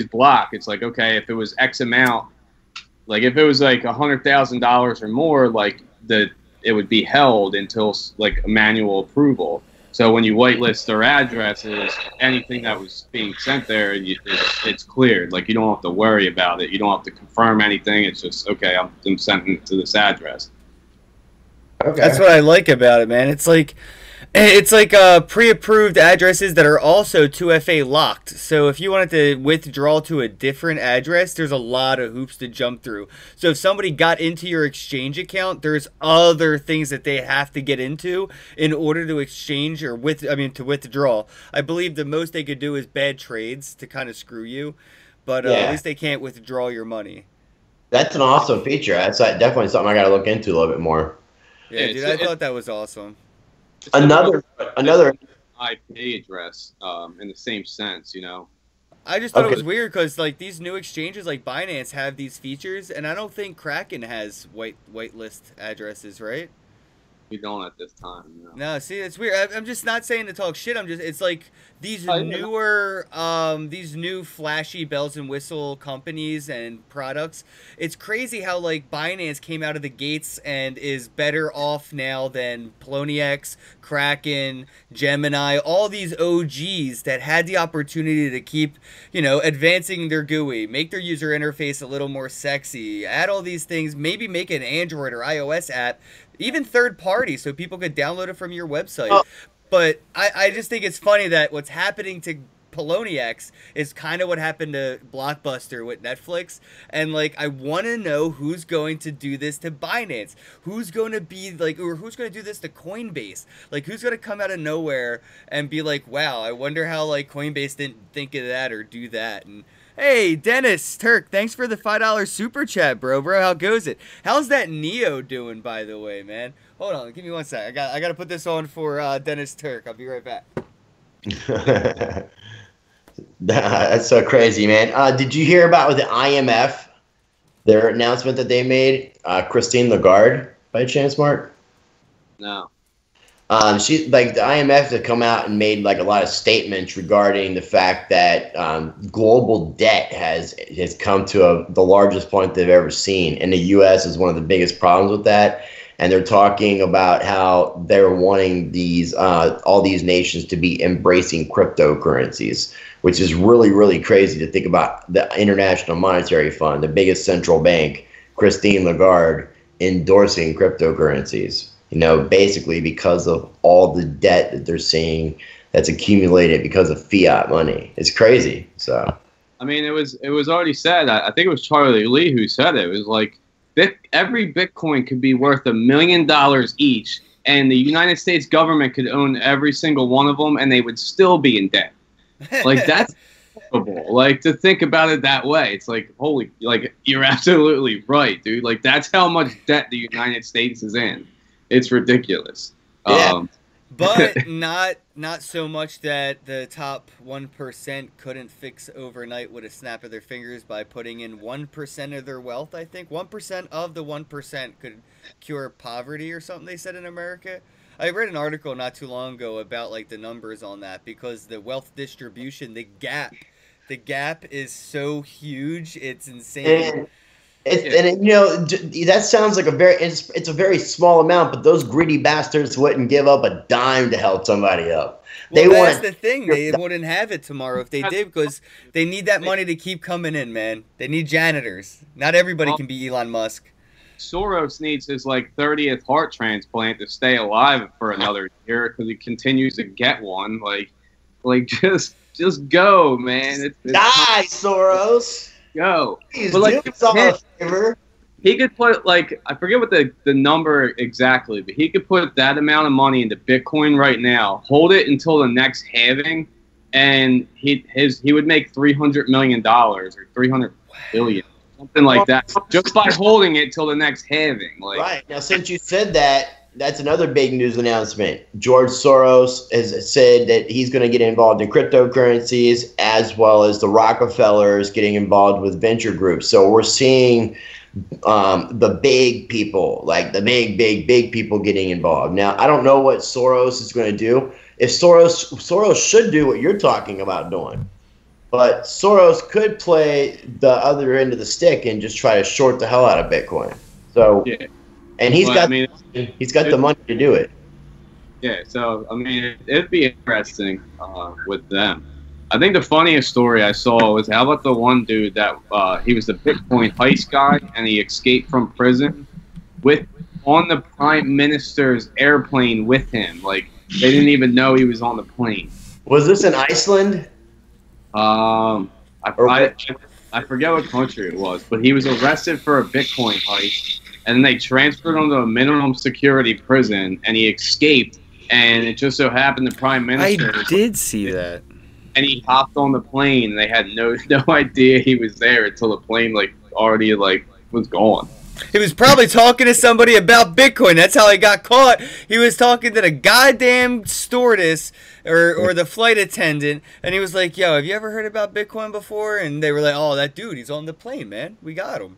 block. It's like, okay, if it was X amount, like if it was like $100,000 or more, like it would be held until like a manual approval. So when you whitelist their addresses, anything that was being sent there, it's cleared. Like, you don't have to worry about it. You don't have to confirm anything. It's just, okay, I'm sending it to this address. Okay. That's what I like about it, man. It's like pre-approved addresses that are also 2FA locked. So if you wanted to withdraw to a different address, there's a lot of hoops to jump through. So if somebody got into your exchange account, there's other things that they have to get into in order to exchange or to withdraw. I believe the most they could do is bad trades to kind of screw you, but at least they can't withdraw your money. That's an awesome feature. That's definitely something I got to look into a little bit more. Yeah, dude, I thought that was awesome. Another IP address in the same sense, you know. I just thought it was weird because like these new exchanges like Binance have these features, and I don't think Kraken has whitelist addresses, right? We don't at this time. No. No, see, it's weird. I'm just not saying to talk shit. It's like these Oh, yeah. newer, these new flashy bells and whistle companies and products. It's crazy how like Binance came out of the gates and is better off now than Poloniex, Kraken, Gemini, all these OGs that had the opportunity to keep, advancing their GUI, make their user interface a little more sexy, add all these things, maybe make an Android or iOS app, even third party, so people could download it from your website. Oh. But I just think it's funny that what's happening to Poloniex is kind of what happened to Blockbuster with Netflix. And like, I want to know who's going to do this to Binance. Who's going to be like, or who's going to do this to Coinbase? Like, who's going to come out of nowhere and be like, wow, I wonder how like Coinbase didn't think of that or do that. And hey, Dennis Turk, thanks for the $5 super chat, bro. How goes it? How's that Neo doing, by the way, man? Hold on, give me 1 sec. I got to put this on for Dennis Turk. I'll be right back. That's so crazy, man. Did you hear about with the IMF, their announcement that they made? Christine Lagarde, by chance, Mark? No. She like the IMF had come out and made like a lot of statements regarding the fact that global debt has come to the largest point they've ever seen, and the U.S. is one of the biggest problems with that. And they're talking about how they're wanting these all these nations to be embracing cryptocurrencies, which is really, really crazy to think about. The International Monetary Fund, the biggest central bank, Christine Lagarde, endorsing cryptocurrencies. Basically because of all the debt that they're seeing that's accumulated because of fiat money. It's crazy. So, I mean, it was already said. I think it was Charlie Lee who said it. It was like every Bitcoin could be worth $1 million each, and the United States government could own every single one of them, and they would still be in debt. Like, that's horrible. Like, to think about it that way, it's like, holy, like, you're absolutely right, dude. Like, that's how much debt the United States is in. It's ridiculous. Yeah. But not so much that the top 1% couldn't fix overnight with a snap of their fingers by putting in 1% of their wealth. I think 1% of the 1% could cure poverty or something, they said in America. I read an article not too long ago about like the numbers on that, because the wealth distribution, the gap is so huge, it's insane. That sounds like it's a very small amount, but those greedy bastards wouldn't give up a dime to help somebody up. Well, that's the thing. They wouldn't have it tomorrow if they did, because they need that money to keep coming in, man. They need janitors. Not everybody can be Elon Musk. Soros needs his like 30th heart transplant to stay alive for another year because he continues to get one. Like just go, man. Die, Soros. Go. Please, but like, do us all a favor. He could put like, I forget what the number exactly, but he could put that amount of money into Bitcoin right now, hold it until the next halving, and he would make $300 million or 300 billion, something like that, just by holding it till the next halving. Like, right now, since you said that, that's another big news announcement. George Soros has said that he's going to get involved in cryptocurrencies, as well as the Rockefellers getting involved with venture groups. So we're seeing the big people, like the big people getting involved. Now, I don't know what Soros is going to do. If Soros should do what you're talking about doing. But Soros could play the other end of the stick and just try to short the hell out of Bitcoin. So, yeah. And he's got the money to do it. Yeah, so I mean, it'd be interesting with them. I think the funniest story I saw was, how about the one dude that he was the Bitcoin heist guy and he escaped from prison on the prime minister's airplane with him. Like, they didn't even know he was on the plane. Was this in Iceland? I forget what country it was, but he was arrested for a Bitcoin heist. And then they transferred him to a minimum security prison, and he escaped. And it just so happened the prime minister. I did see that. And he hopped on the plane, and they had no idea he was there until the plane already was gone. He was probably talking to somebody about Bitcoin. That's how he got caught. He was talking to the goddamn stewardess or the flight attendant, and he was like, "Yo, have you ever heard about Bitcoin before?" And they were like, "Oh, that dude, he's on the plane, man. We got him."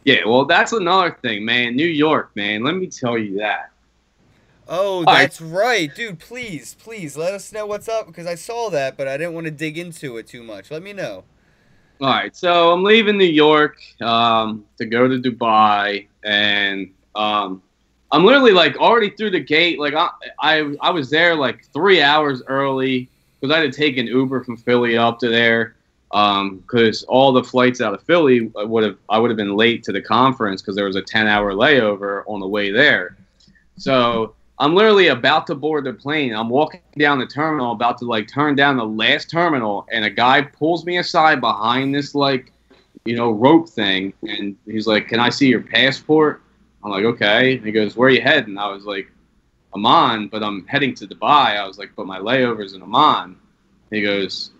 Yeah, well, that's another thing, man. New York, man. Let me tell you that. Oh, All right. that's right, dude. Please, please let us know what's up because I saw that, but I didn't want to dig into it too much. Let me know. All right, so I'm leaving New York to go to Dubai, and I'm literally like already through the gate. Like I was there like 3 hours early because I had to take an Uber from Philly up to there because all the flights out of Philly I would have been late to the conference because there was a 10-hour layover on the way there. So I'm literally about to board the plane. I'm walking down the terminal, about to like turn down the last terminal, and a guy pulls me aside behind this like, rope thing, and he's like, "Can I see your passport?" I'm like, "Okay." And he goes, "Where are you heading?" I was like, "Amman, but I'm heading to Dubai." I was like, "But my layover's in Amman." And he goes,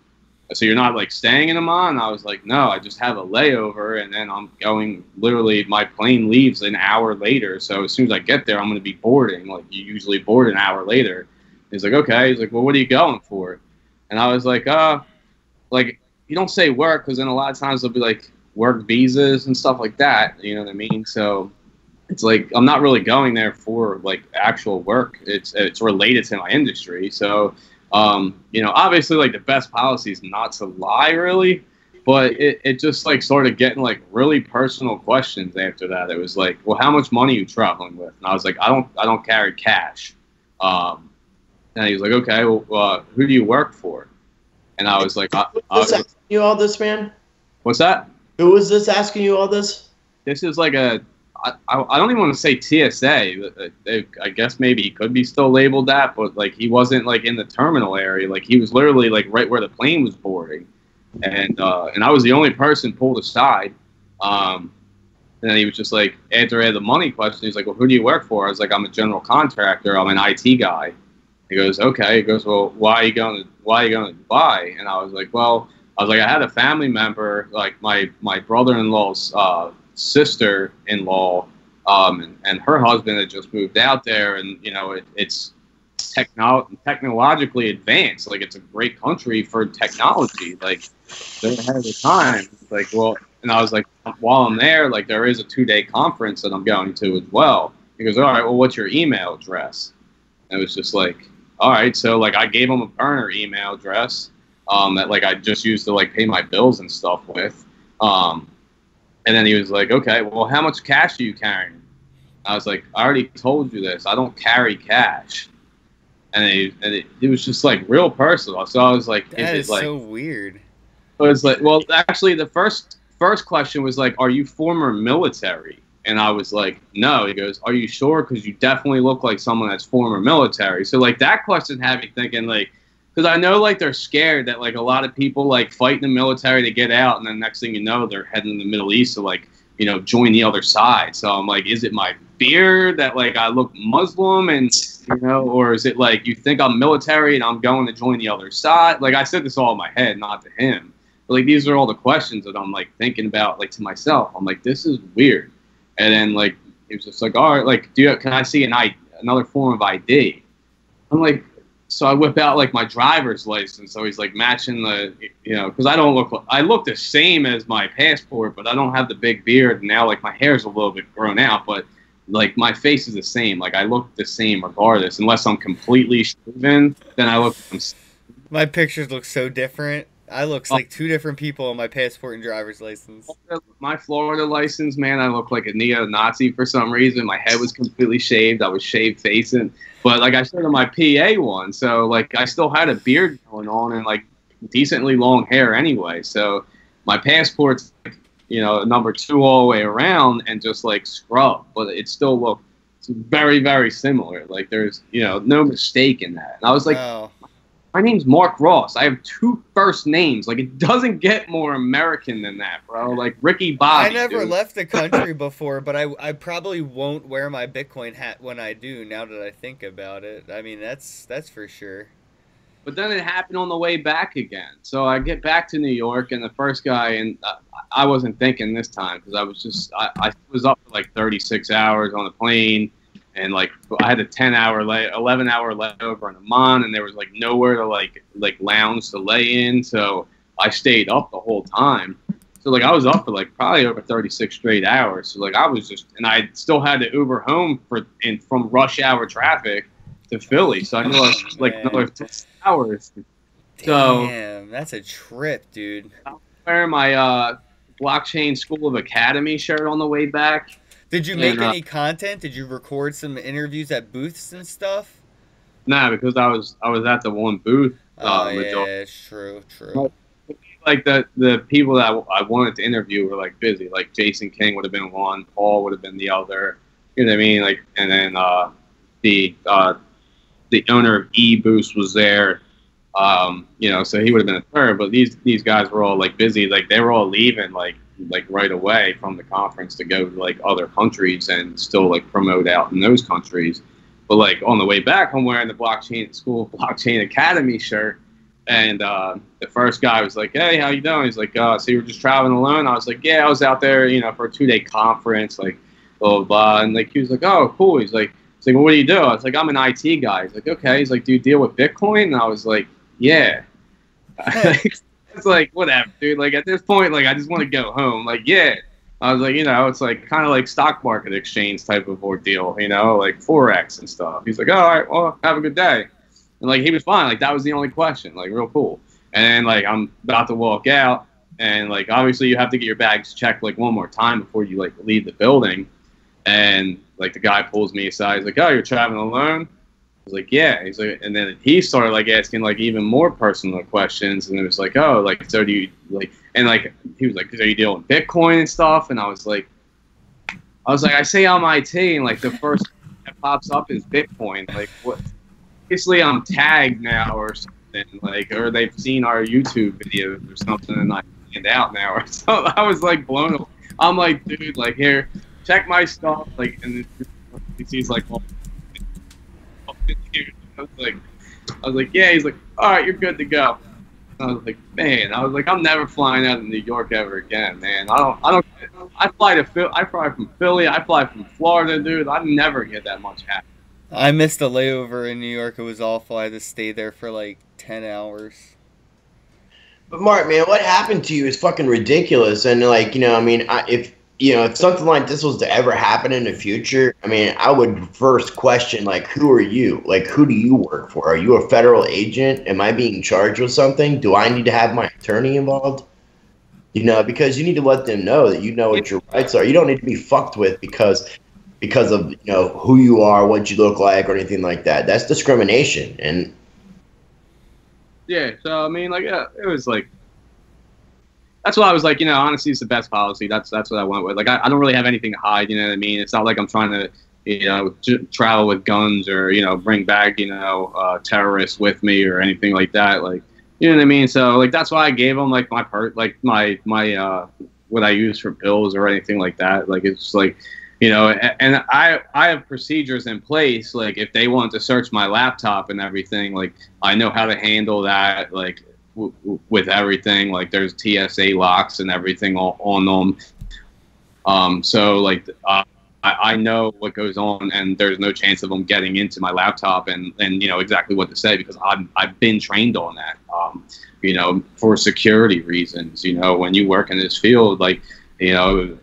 "So you're not like staying in Amman?" I was like, "No, I just have a layover, and then I'm going. Literally, my plane leaves an hour later. So as soon as I get there, I'm going to be boarding. Like you usually board an hour later." He's like, "Okay." He's like, "Well, what are you going for?" And I was like, like you don't say work because then a lot of times they'll be like work visas and stuff like that. You know what I mean? So it's like I'm not really going there for like actual work. It's related to my industry. So obviously like the best policy is not to lie really, but it just like started getting like really personal questions after that. It was like, well, how much money are you traveling with? And I was like, I don't carry cash. And he was like, okay, well, who do you work for? And I was like, Who's asking you all this, man? what's that? Who was this asking you all this? This is like I don't even want to say TSA. I guess maybe he could be still labeled that, but like he wasn't like in the terminal area. Like he was literally like right where the plane was boarding, and I was the only person pulled aside. And then he was just like, after I had the money question, he's like, "Well, who do you work for?" I was like, "I'm a general contractor. I'm an IT guy." He goes, "Okay." He goes, "Well, why are you going to Dubai?" And I was like, I had a family member, like my brother-in-law's sister-in-law, and her husband had just moved out there, and it's technologically advanced. Like it's a great country for technology. Like they're ahead of the time. Like, well, and I was like, while I'm there, like there is a 2-day conference that I'm going to as well. He goes, "All right, well, what's your email address?" And it was just like, all right, so like I gave him a burner email address that like I just used to like pay my bills and stuff with. And then he was like, "Okay, well, how much cash are you carrying?" I was like, "I already told you this. I don't carry cash." And it was just like real personal. So I was like, That "Is is it like?" so weird. It was like, well, actually, the first question was like, "Are you former military?" And I was like, "No." He goes, "Are you sure? Because you definitely look like someone that's former military." So like that question had me thinking like, because I know like they're scared that like a lot of people like fight in the military to get out, and then next thing you know they're heading to the Middle East to like join the other side. So I'm like, is it my beard that like I look Muslim and or is it like you think I'm military and I'm going to join the other side? Like I said this all in my head, not to him. But like these are all the questions that I'm like thinking about like to myself. I'm like, this is weird. And then like he was just like, all right, like can I see another form of ID? I'm like, so I whip out like my driver's license. So he's like matching the, because I look the same as my passport, but I don't have the big beard. And now like my hair's a little bit grown out, but like my face is the same. Like I look the same regardless, unless I'm completely shaven. Then I look. My pictures look so different. I look like two different people on my passport and driver's license. My Florida license, man, I look like a neo-Nazi for some reason. My head was completely shaved. I was shaved facing. But like I showed on my PA one, so like I still had a beard going on and like decently long hair anyway. So my passport's like, number 2 all the way around and just like scrub, but it still looks very, very similar. Like there's no mistake in that. And I was like, wow. My name's Mark Ross. I have 2 first names. Like it doesn't get more American than that, bro. Like Ricky Bobby. I never dude. left the country before, but I probably won't wear my Bitcoin hat when I do. Now that I think about it, I mean that's for sure. But then it happened on the way back again. So I get back to New York, and the first guy, and I wasn't thinking this time because I was up for like 36 hours on the plane. And like I had a 11-hour layover in Amman, and there was like nowhere to like lounge to lay in, so I stayed up the whole time. So like I was up for like probably over 36 straight hours. So like I was just, and I still had to Uber home from rush hour traffic to Philly, so I knew I was like another 2 hours. So damn, that's a trip, dude. I'm wearing my blockchain School of Academy shirt on the way back. Did you make any content? Did you record some interviews at booths and stuff? Nah, because I was at the one booth. Oh yeah, true. Like the people that I wanted to interview were like busy. Like Jason King would have been one, Paul would have been the other. You know what I mean? Like, and then the owner of eBoost was there. You know, so he would have been a third. But these guys were all like busy. Like they were all leaving like right away from the conference to go to like other countries and still like promote out in those countries. But like on the way back, I'm wearing the blockchain School Blockchain Academy shirt. And the first guy was like, "Hey, how you doing?" He's like, "So you were just traveling alone?" I was like, "Yeah, I was out there, you know, for a 2-day conference, like blah blah blah." And like he was like, "Oh, cool." He's like, "Well, what do you do?" I was like, "I'm an IT guy." He's like, "Okay." He's like, "Do you deal with Bitcoin?" And I was like, "Yeah." It's like whatever, dude. Like at this point, like I just want to go home. Like yeah. I was like, you know, it's like kind of like stock market exchange type of ordeal, you know, like Forex and stuff. He's like, "Oh, all right, well, have a good day." And like he was fine, like that was the only question, like real cool. And then like I'm about to walk out, and like obviously you have to get your bags checked like one more time before you like leave the building. And like the guy pulls me aside, he's like, "Oh, you're traveling alone?" I was like, "Yeah." He's like, and then he started like asking like even more personal questions, and it was like, "Oh, like so do you like?" And like he was like, "Are you dealing with Bitcoin and stuff?" And I was like, "I say I'm IT, and like the first thing that pops up is Bitcoin. Like what? Obviously I'm tagged now or something, like, or they've seen our YouTube videos or something, and I stand out now or something." I was like blown away. I'm like, "Dude, like here, check my stuff." Like, and he's like, "Well," I was like, "Yeah." He's like, "All right, you're good to go." I was like, man, I'm never flying out of New York ever again, man. I fly from Philly, I fly from Florida, dude. I never get that much happy. I missed a layover in New York. It was awful. I had to stay there for like 10 hours. But Mark, man, what happened to you is fucking ridiculous. And like, you know, I mean, if something like this was to ever happen in the future, I mean, I would first question like, who are you? Like, who do you work for? Are you a federal agent? Am I being charged with something? Do I need to have my attorney involved? You know, because you need to let them know that you know what your rights are. You don't need to be fucked with because of, you know, who you are, what you look like, or anything like that. That's discrimination. And yeah, so I mean, like, yeah, it was like, that's why I was like, you know, honestly, it's the best policy. That's what I went with. Like, I don't really have anything to hide. You know what I mean? It's not like I'm trying to, you know, travel with guns or, you know, bring back, you know, terrorists with me or anything like that. Like, you know what I mean? So like, that's why I gave them like my what I use for pills or anything like that. Like, it's like, you know, and I have procedures in place. Like, if they want to search my laptop and everything, like I know how to handle that. Like, with everything, like there's TSA locks and everything on them. So like I know what goes on, and there's no chance of them getting into my laptop and you know exactly what to say, because I've been trained on that. You know, for security reasons. You know, when you work in this field, like, you know,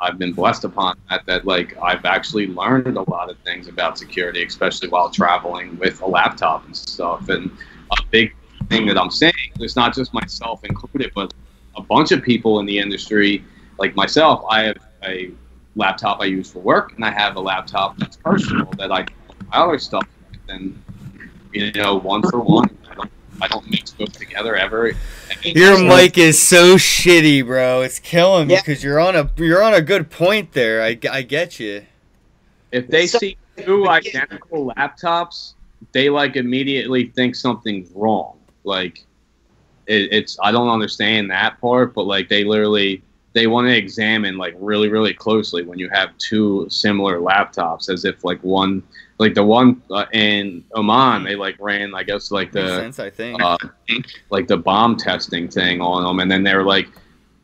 I've been blessed upon that like I've actually learned a lot of things about security, especially while traveling with a laptop and stuff. And a big thing that I'm saying, it's not just myself included, but a bunch of people in the industry, like myself. I have a laptop I use for work, and I have a laptop that's personal that I do other stuff with. And, you know, one for one, I don't mix both together ever. Your mic is so shitty, bro. It's killing me because you're on a good point there. I get you. If they see two identical laptops, they like immediately think something's wrong. Like, it's I don't understand that part, but like they want to examine like really, really closely when you have two similar laptops, as if like one, like the one in Oman, they like ran, I guess, like the sense, I think. Like the bomb testing thing on them, and then they're like,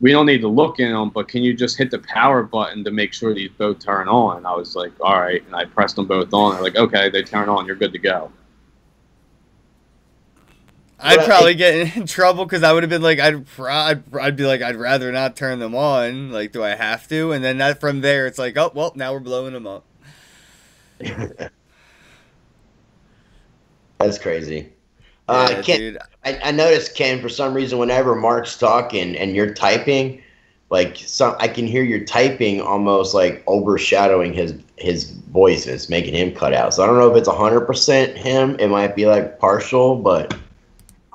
"We don't need to look in them, but can you just hit the power button to make sure these both turn on?" And I was like, "All right," and I pressed them both on. They're like, "Okay, they turn on. You're good to go." I'd probably get in trouble because I would have been like, I'd be like, I'd rather not turn them on. Like, do I have to? And then that from there, it's like, oh well, now we're blowing them up. That's crazy. Yeah, Ken, dude. I noticed, Ken, for some reason, whenever Mark's talking and you're typing, like I can hear your typing almost like overshadowing his voice. It's making him cut out. So I don't know if it's 100% him. It might be like partial, but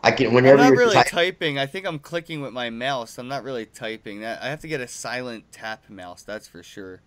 I can I'm whenever not you're really typing. typing. I think I'm clicking with my mouse. I'm not really typing. That I have to get a silent tap mouse. That's for sure.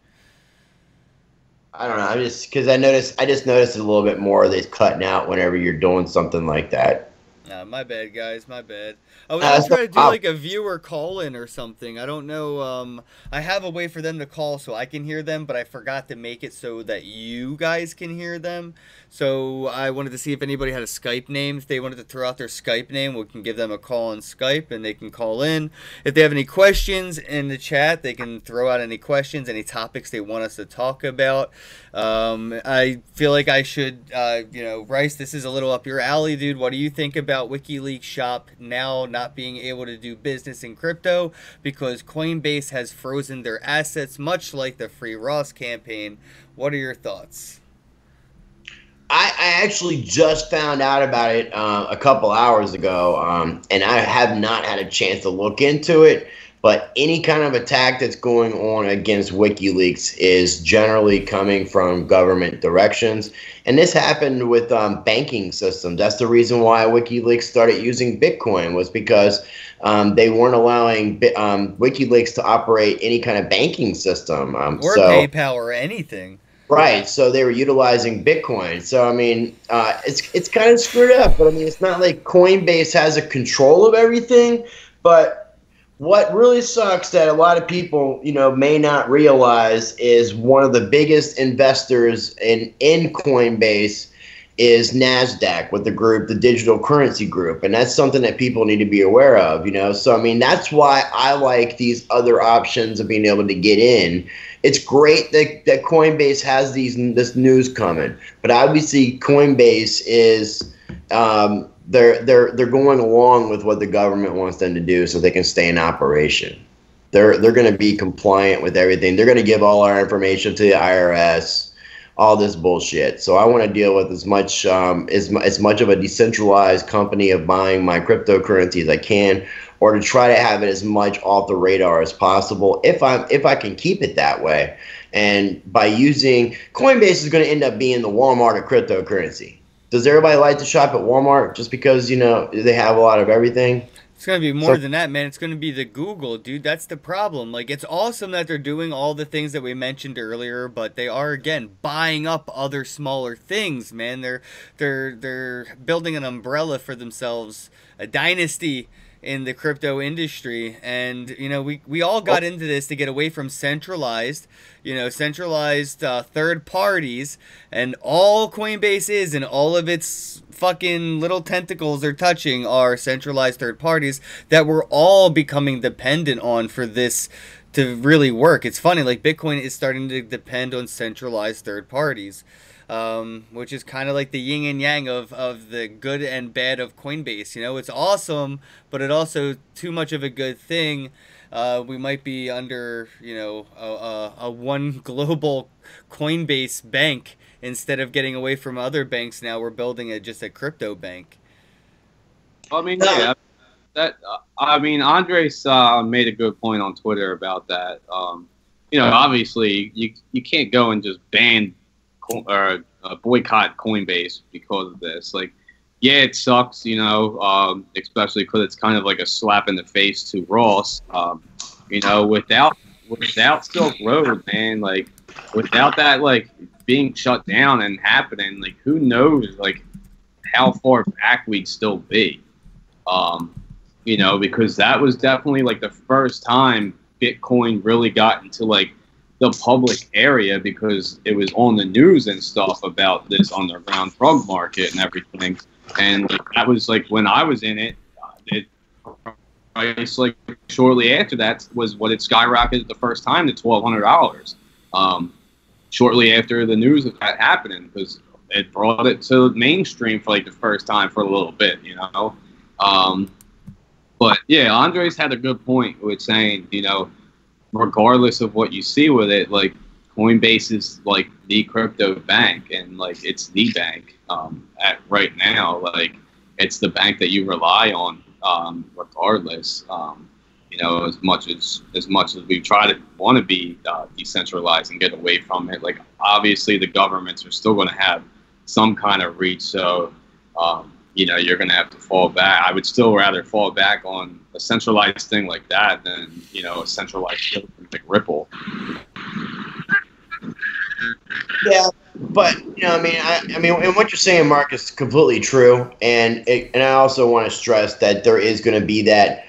I don't know. I'm just because I just noticed a little bit more of this cutting out whenever you're doing something like that. Nah, my bad, guys. My bad. I was gonna That's no try to do problem. like a viewer call in or something. I don't know. I have a way for them to call so I can hear them, but I forgot to make it so that you guys can hear them. So I wanted to see if anybody had a Skype name. If they wanted to throw out their Skype name, we can give them a call on Skype and they can call in. If they have any questions in the chat, they can throw out any questions, any topics they want us to talk about. I feel like I should, Rice, this is a little up your alley, dude. What do you think about WikiLeaks Shop now not being able to do business in crypto because Coinbase has frozen their assets, much like the Free Ross campaign? What are your thoughts? I actually just found out about it a couple hours ago, and I have not had a chance to look into it. But any kind of attack that's going on against WikiLeaks is generally coming from government directions. And this happened with banking systems. That's the reason why WikiLeaks started using Bitcoin, was because they weren't allowing WikiLeaks to operate any kind of banking system. Or PayPal or anything. Right, so they were utilizing Bitcoin. So I mean, it's kind of screwed up. But I mean, it's not like Coinbase has a control of everything. But what really sucks that a lot of people, may not realize is one of the biggest investors in Coinbase is NASDAQ, with the digital currency group. And that's something that people need to be aware of, So, I mean, that's why I like these other options of being able to get in. It's great that Coinbase has this news coming, but obviously Coinbase is they're going along with what the government wants them to do so they can stay in operation. They're going to be compliant with everything. They're going to give all our information to the IRS, all this bullshit. So I want to deal with as much of a decentralized company of buying my cryptocurrency as I can, or to try to have it as much off the radar as possible if I can keep it that way. And by using Coinbase is going to end up being the Walmart of cryptocurrency. Does everybody like to shop at Walmart just because, they have a lot of everything? It's going to be more than that, man. It's going to be the Google, dude. That's the problem. Like, it's awesome that they're doing all the things that we mentioned earlier, but they are, again, buying up other smaller things, man. They're building an umbrella for themselves, a dynasty in the crypto industry. And we all got into this to get away from centralized third parties, and all Coinbase is and all of its fucking little tentacles they're touching are centralized third parties that we're all becoming dependent on for this to really work. It's funny, like Bitcoin is starting to depend on centralized third parties. Which is kind of like the yin and yang of the good and bad of Coinbase. It's awesome, but it also too much of a good thing. We might be under, a one global Coinbase bank instead of getting away from other banks. Now we're building just a crypto bank. I mean, yeah, Andres made a good point on Twitter about that. Obviously you can't go and just ban or boycott Coinbase because of this. Like, yeah, it sucks, especially because it's kind of like a slap in the face to Ross. Without Silk Road, man, like without that, like being shut down and happening, like who knows, like how far back we'd still be. Because that was definitely like the first time Bitcoin really got into like the public area, because it was on the news and stuff about this underground drug market and everything. And that was like when I was in it, price like shortly after that was what it skyrocketed the first time to $1,200. Shortly after the news of that happening, because it brought it to mainstream for like the first time for a little bit, But yeah, Andres had a good point with saying, regardless of what you see with it, like Coinbase is like the crypto bank, and like it's the bank at right now. Like it's the bank that you rely on regardless. You know, as much as we try to want to be decentralized and get away from it, like obviously the governments are still going to have some kind of reach. So, you know, you're going to have to fall back. I would still rather fall back on a centralized thing like that than, you know, a centralized thing like Ripple. Yeah, but you know, I mean, and what you're saying, Mark, is completely true. And I also want to stress that there is going to be that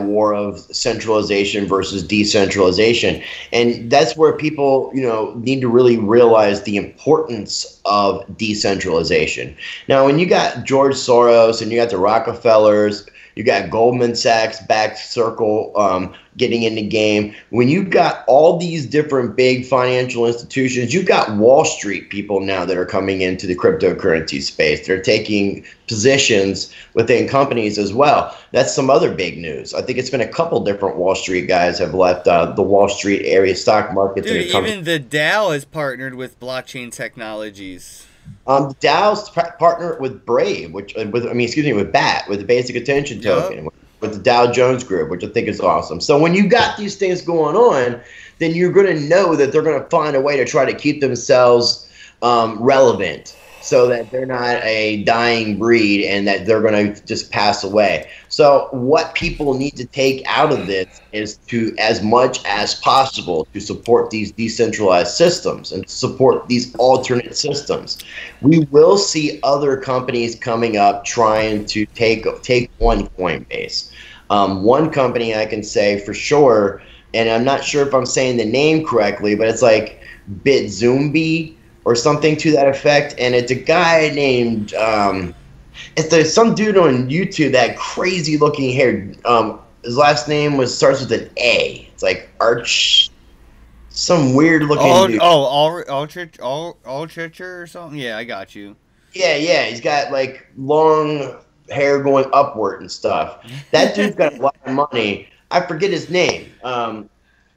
war of centralization versus decentralization, and that's where people, you know, need to really realize the importance of decentralization. Now, when you got George Soros and you got the Rockefellers, you got Goldman Sachs backed Circle getting in the game. When you got all these different big financial institutions, you've got Wall Street people now that are coming into the cryptocurrency space. They're taking positions within companies as well. That's some other big news. I think it's been a couple different Wall Street guys have left the Wall Street area stock market. Dude, even the Dow has partnered with blockchain technologies. Dow's partner with Brave, with BAT, with the Basic Attention Token, with the Dow Jones Group, which I think is awesome. So when you got these things going on, then you're going to know that they're going to find a way to try to keep themselves relevant, so that they're not a dying breed and that they're going to just pass away. So what people need to take out of this is to, as much as possible, to support these decentralized systems and support these alternate systems. We will see other companies coming up trying to take on Coinbase. One company I can say for sure, and I'm not sure if I'm saying the name correctly, but it's like BitZumbi or something to that effect, and it's a guy named some dude on YouTube that crazy looking hair. His last name starts with an A. It's like Arch, some weird looking dude. Altricher or something. Yeah, I got you. Yeah, he's got like long hair going upward and stuff. That dude's got a lot of money. I forget his name.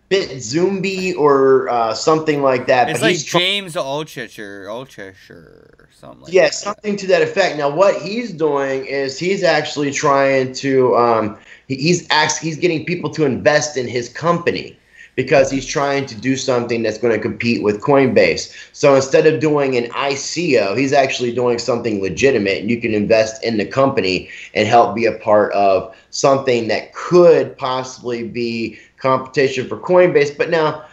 BitZumbi or something like that. It's but like James Altricher, something like that. Yeah, something to that effect. Now, what he's doing is he's actually trying to he's getting people to invest in his company, because he's trying to do something that's going to compete with Coinbase. So instead of doing an ICO, he's actually doing something legitimate, and you can invest in the company and help be a part of something that could possibly be competition for Coinbase. But now,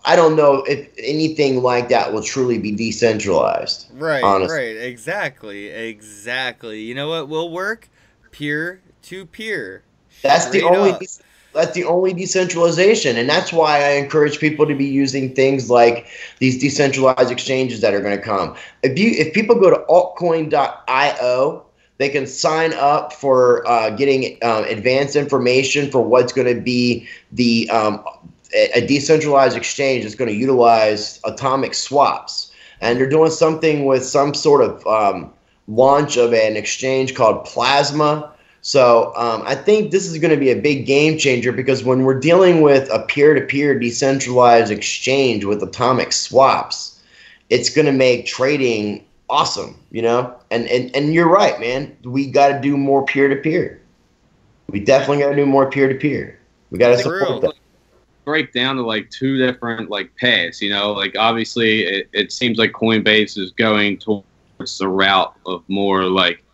I don't know if anything like that will truly be decentralized. Right, honestly. Right, exactly. You know what will work? Peer to peer. That's the only decentralization, and that's why I encourage people to be using things like these decentralized exchanges that are going to come. If people go to altcoin.io, they can sign up for getting advanced information for what's going to be a decentralized exchange that's going to utilize atomic swaps. And they're doing something with some sort of launch of an exchange called Plasma. So I think this is going to be a big game changer, because when we're dealing with a peer-to-peer decentralized exchange with atomic swaps, it's going to make trading awesome, you know? And you're right, man. We got to do more peer-to-peer. We definitely got to do more peer-to-peer. We got to support that. Break down to like two different like paths, you know, like obviously it seems like Coinbase is going towards the route of more like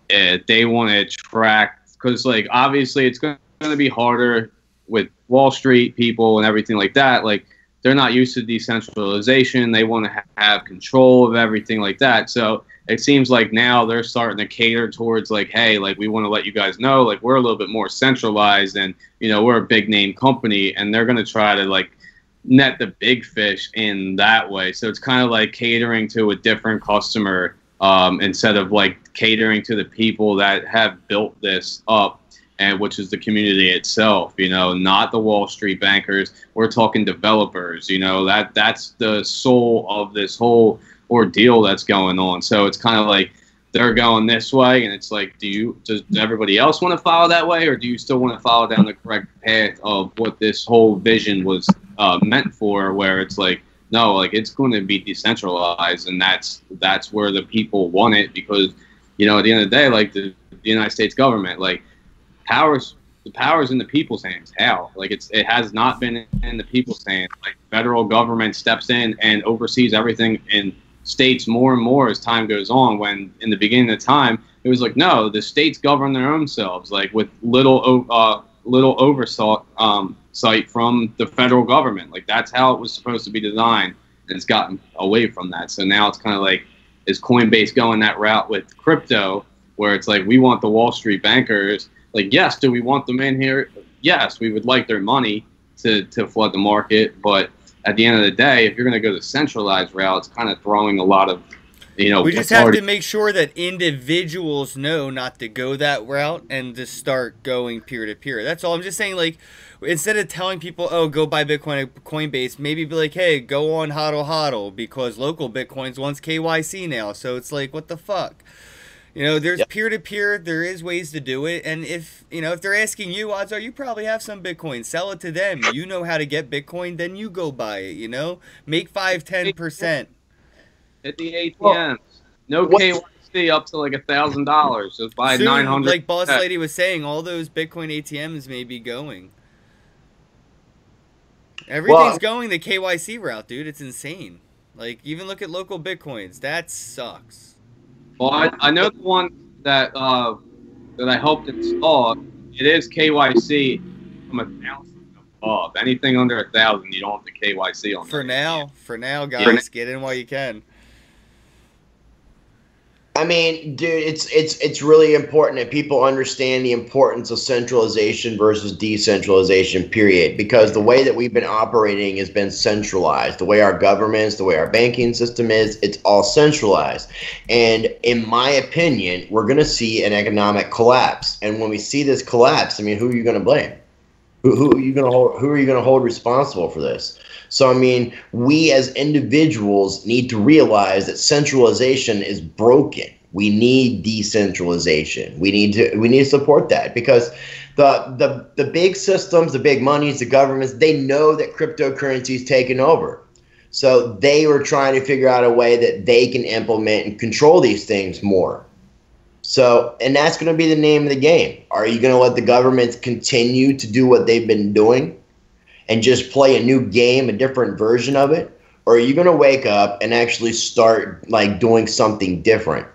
they want to attract, because like obviously it's going to be harder with Wall Street people and everything like that. Like they're not used to decentralization. They want to have control of everything like that. So it seems like now they're starting to cater towards like, hey, like we want to let you guys know, like we're a little bit more centralized, and you know we're a big name company, and they're going to try to like net the big fish in that way. So it's kind of like catering to a different customer instead of like catering to the people that have built this up, and which is the community itself, you know, not the Wall Street bankers. We're talking developers, you know, that's the soul of this whole ordeal that's going on. So it's kind of like they're going this way, and it's like, does everybody else want to follow that way, or do you still want to follow down the correct path of what this whole vision was meant for, where it's like, no, like it's going to be decentralized, and that's where the people want it, because, you know, at the end of the day, like the United States government, like the power's in the people's hands. How? Like it has not been in the people's hands. Like federal government steps in and oversees everything in states more and more as time goes on, when in the beginning of time it was like, no, the states govern their own selves, like with little oversight sight from the federal government. Like that's how it was supposed to be designed, and it's gotten away from that. So now it's kind of like, is Coinbase going that route with crypto, where it's like, we want the Wall Street bankers, like, yes, do we want them in here? Yes, we would like their money to flood the market, but at the end of the day, if you're going to go the centralized route, it's kind of throwing a lot of, you know, we just have to make sure that individuals know not to go that route and to start going peer-to-peer. That's all. I'm just saying, like, instead of telling people, oh, go buy Bitcoin at Coinbase, maybe be like, hey, go on HODL HODL, because local Bitcoins wants KYC now. So it's like, what the fuck? You know, there's peer-to-peer, there is ways to do it, and if, you know, if they're asking you, odds are you probably have some Bitcoin. Sell it to them. You know how to get Bitcoin, then you go buy it, you know? Make 5-10%. At the ATMs. No KYC up to like $1,000. Just buy 900. Like Boss Lady was saying, all those Bitcoin ATMs may be going. Everything's going the KYC route, dude. It's insane. Like, even look at local Bitcoins. That sucks. Well, I know the one that that I helped install. It is KYC from 1,000 above. Anything under 1,000, you don't have the KYC on. For now, guys, get in while you can. I mean, dude, it's really important that people understand the importance of centralization versus decentralization, period. Because the way that we've been operating has been centralized. The way our governments, the way our banking system is, it's all centralized. And in my opinion, we're going to see an economic collapse. And when we see this collapse, I mean, who are you going to blame? Who are you going to hold responsible for this? So, I mean, we as individuals need to realize that centralization is broken. We need decentralization. We need to support that, because the big systems, the big monies, the governments, they know that cryptocurrency is taking over. So they were trying to figure out a way that they can implement and control these things more. So, and that's going to be the name of the game. Are you going to let the governments continue to do what they've been doing and just play a new game, a different version of it? Or are you going to wake up and actually start like doing something different?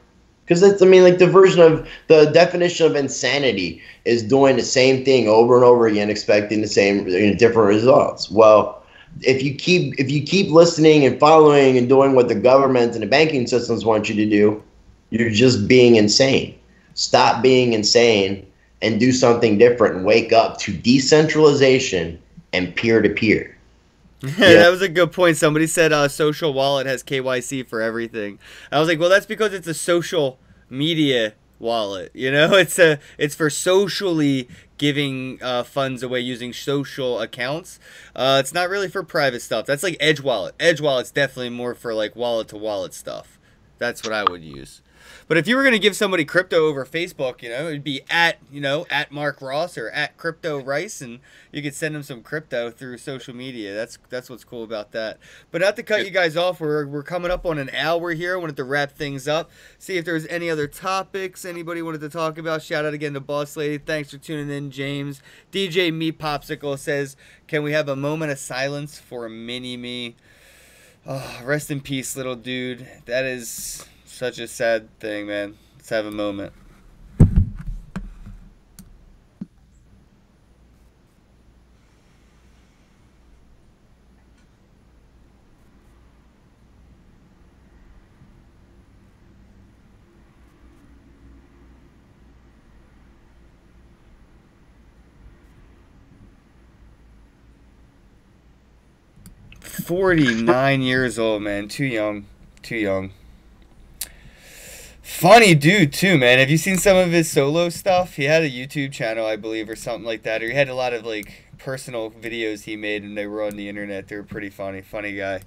Because that's, I mean, like the definition of insanity is doing the same thing over and over again, expecting the same, different results. Well, if you keep listening and following and doing what the government and the banking systems want you to do, you're just being insane. Stop being insane and do something different and wake up to decentralization and peer-to-peer. That was a good point. Somebody said social wallet has KYC for everything. I was like, well, that's because it's a social media wallet. You know, it's for socially giving funds away using social accounts. It's not really for private stuff. That's like Edge Wallet. Edge Wallet's definitely more for like wallet-to-wallet stuff. That's what I would use. But if you were going to give somebody crypto over Facebook, you know, it'd be at Mark Ross or at Crypto Rice, and you could send them some crypto through social media. That's what's cool about that. But not to cut you guys off, we're coming up on an hour here. I wanted to wrap things up. See if there's any other topics anybody wanted to talk about. Shout out again to Boss Lady. Thanks for tuning in, James. DJ Me Popsicle says, can we have a moment of silence for Mini-Me? Oh, rest in peace, little dude. That is such a sad thing, man. Let's have a moment. "49 years old, man. Too young. Too young." Funny dude too, man. Have you seen some of his solo stuff? He had a YouTube channel, I believe, or something like that. Or he had a lot of like personal videos he made, and they were on the internet. They were pretty funny. Funny guy.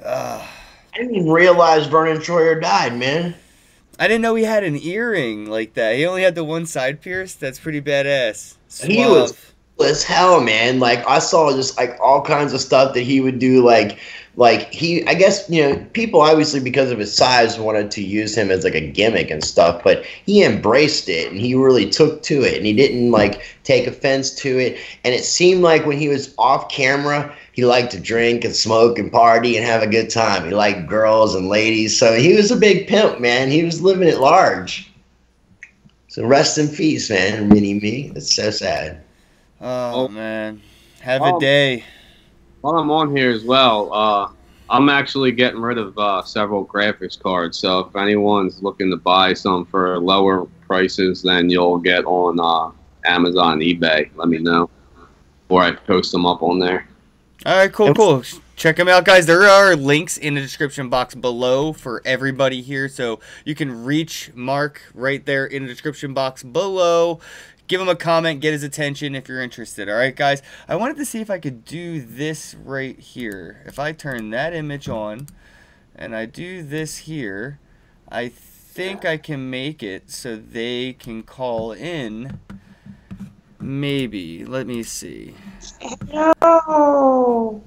I didn't even realize Vernon Troyer died, man. I didn't know he had an earring like that. He only had the one side pierced. That's pretty badass. Suave. as hell, man. Like I saw just like all kinds of stuff that he would do, like he, I guess, you know, people obviously because of his size wanted to use him as like a gimmick and stuff, but he embraced it and he really took to it and he didn't like take offense to it. And it seemed like when he was off camera, he liked to drink and smoke and party and have a good time. He liked girls and ladies. So he was a big pimp, man. He was living at large. So rest in peace, man. Mini me. It's so sad. Oh, man. Have a day. While I'm on here as well, I'm actually getting rid of several graphics cards. So if anyone's looking to buy some for lower prices than you'll get on Amazon and eBay, let me know. Or I post them up on there. All right, cool. Check them out, guys. There are links in the description box below for everybody here. So you can reach Mark right there in the description box below. Give him a comment, get his attention if you're interested. All right, guys. I wanted to see if I could do this right here. If I turn that image on and I do this here, I think I can make it so they can call in. Maybe. Let me see. No.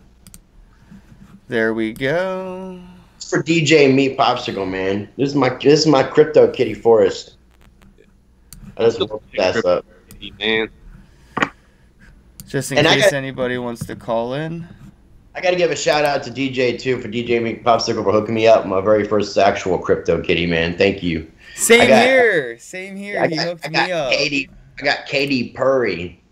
There we go. It's for DJ Meat Popsicle, man. This is my crypto kitty forest. I just woke that up. Man. Just in case anybody wants to call in. I got to give a shout out to DJ too for DJ Meat Popsicle for hooking me up. My very first actual crypto kitty, man. Thank you. Same here. He hooked me up. I got Katy Perry.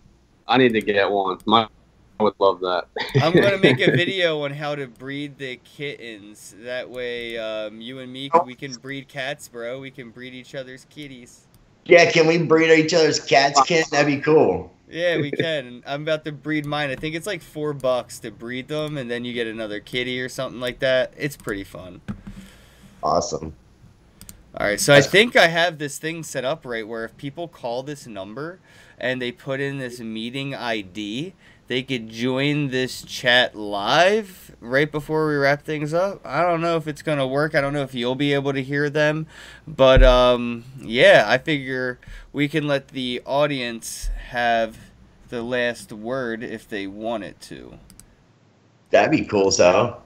I need to get one. I would love that. I'm going to make a video on how to breed the kittens. That way, you and me, we can breed cats, bro. We can breed each other's kitties. Yeah, can we breed each other's cats, Ken? That'd be cool. Yeah, we can. I'm about to breed mine. I think it's like $4 to breed them, and then you get another kitty or something like that. It's pretty fun. Awesome. All right, so I think I have this thing set up right where if people call this number and they put in this meeting ID, they could join this chat live right before we wrap things up. I don't know if it's going to work. I don't know if you'll be able to hear them. But, yeah, I figure we can let the audience have the last word if they want it to. That'd be cool, so.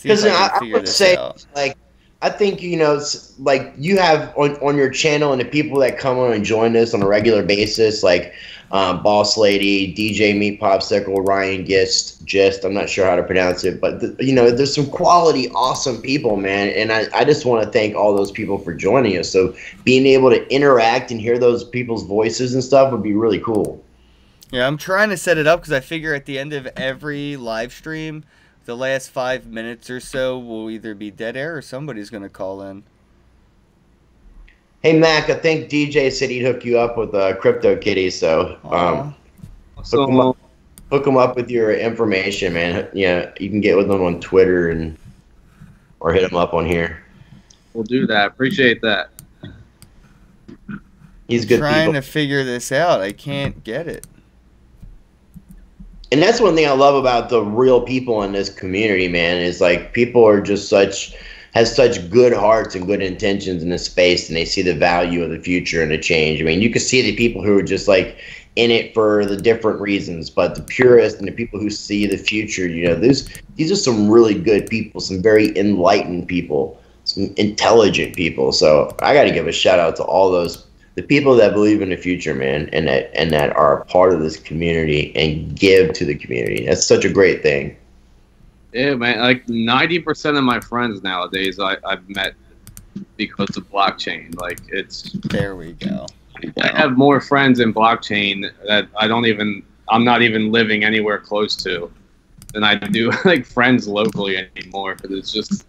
Because I would say, like, I think, you know, like you have on your channel and the people that come on and join us on a regular basis, like Boss Lady, DJ Meat Popsicle, Ryan Gist, I'm not sure how to pronounce it, but, you know, there's some quality, awesome people, man. And I just want to thank all those people for joining us. So being able to interact and hear those people's voices and stuff would be really cool. Yeah, I'm trying to set it up because I figure at the end of every live stream, the last 5 minutes or so will either be dead air or somebody's going to call in. Hey, Mac, I think DJ said he'd hook you up with a crypto kitty, so hook him up with your information, man. Yeah, you can get with him on Twitter or hit him up on here. We'll do that. Appreciate that. He's good. Trying to figure this out. I can't get it. And that's one thing I love about the real people in this community, man, is like people are just has such good hearts and good intentions in this space, and they see the value of the future and the change. I mean, you can see the people who are just like in it for the different reasons, but the purists and the people who see the future, you know, these are some really good people, some very enlightened people, some intelligent people. So I got to give a shout out to all those. The people that believe in the future, man, and that are a part of this community and give to the community. That's such a great thing. Yeah, man. Like 90% of my friends nowadays I've met because of blockchain. Like it's. There we go. I have more friends in blockchain that I'm not even living anywhere close to than I do like friends locally anymore. Because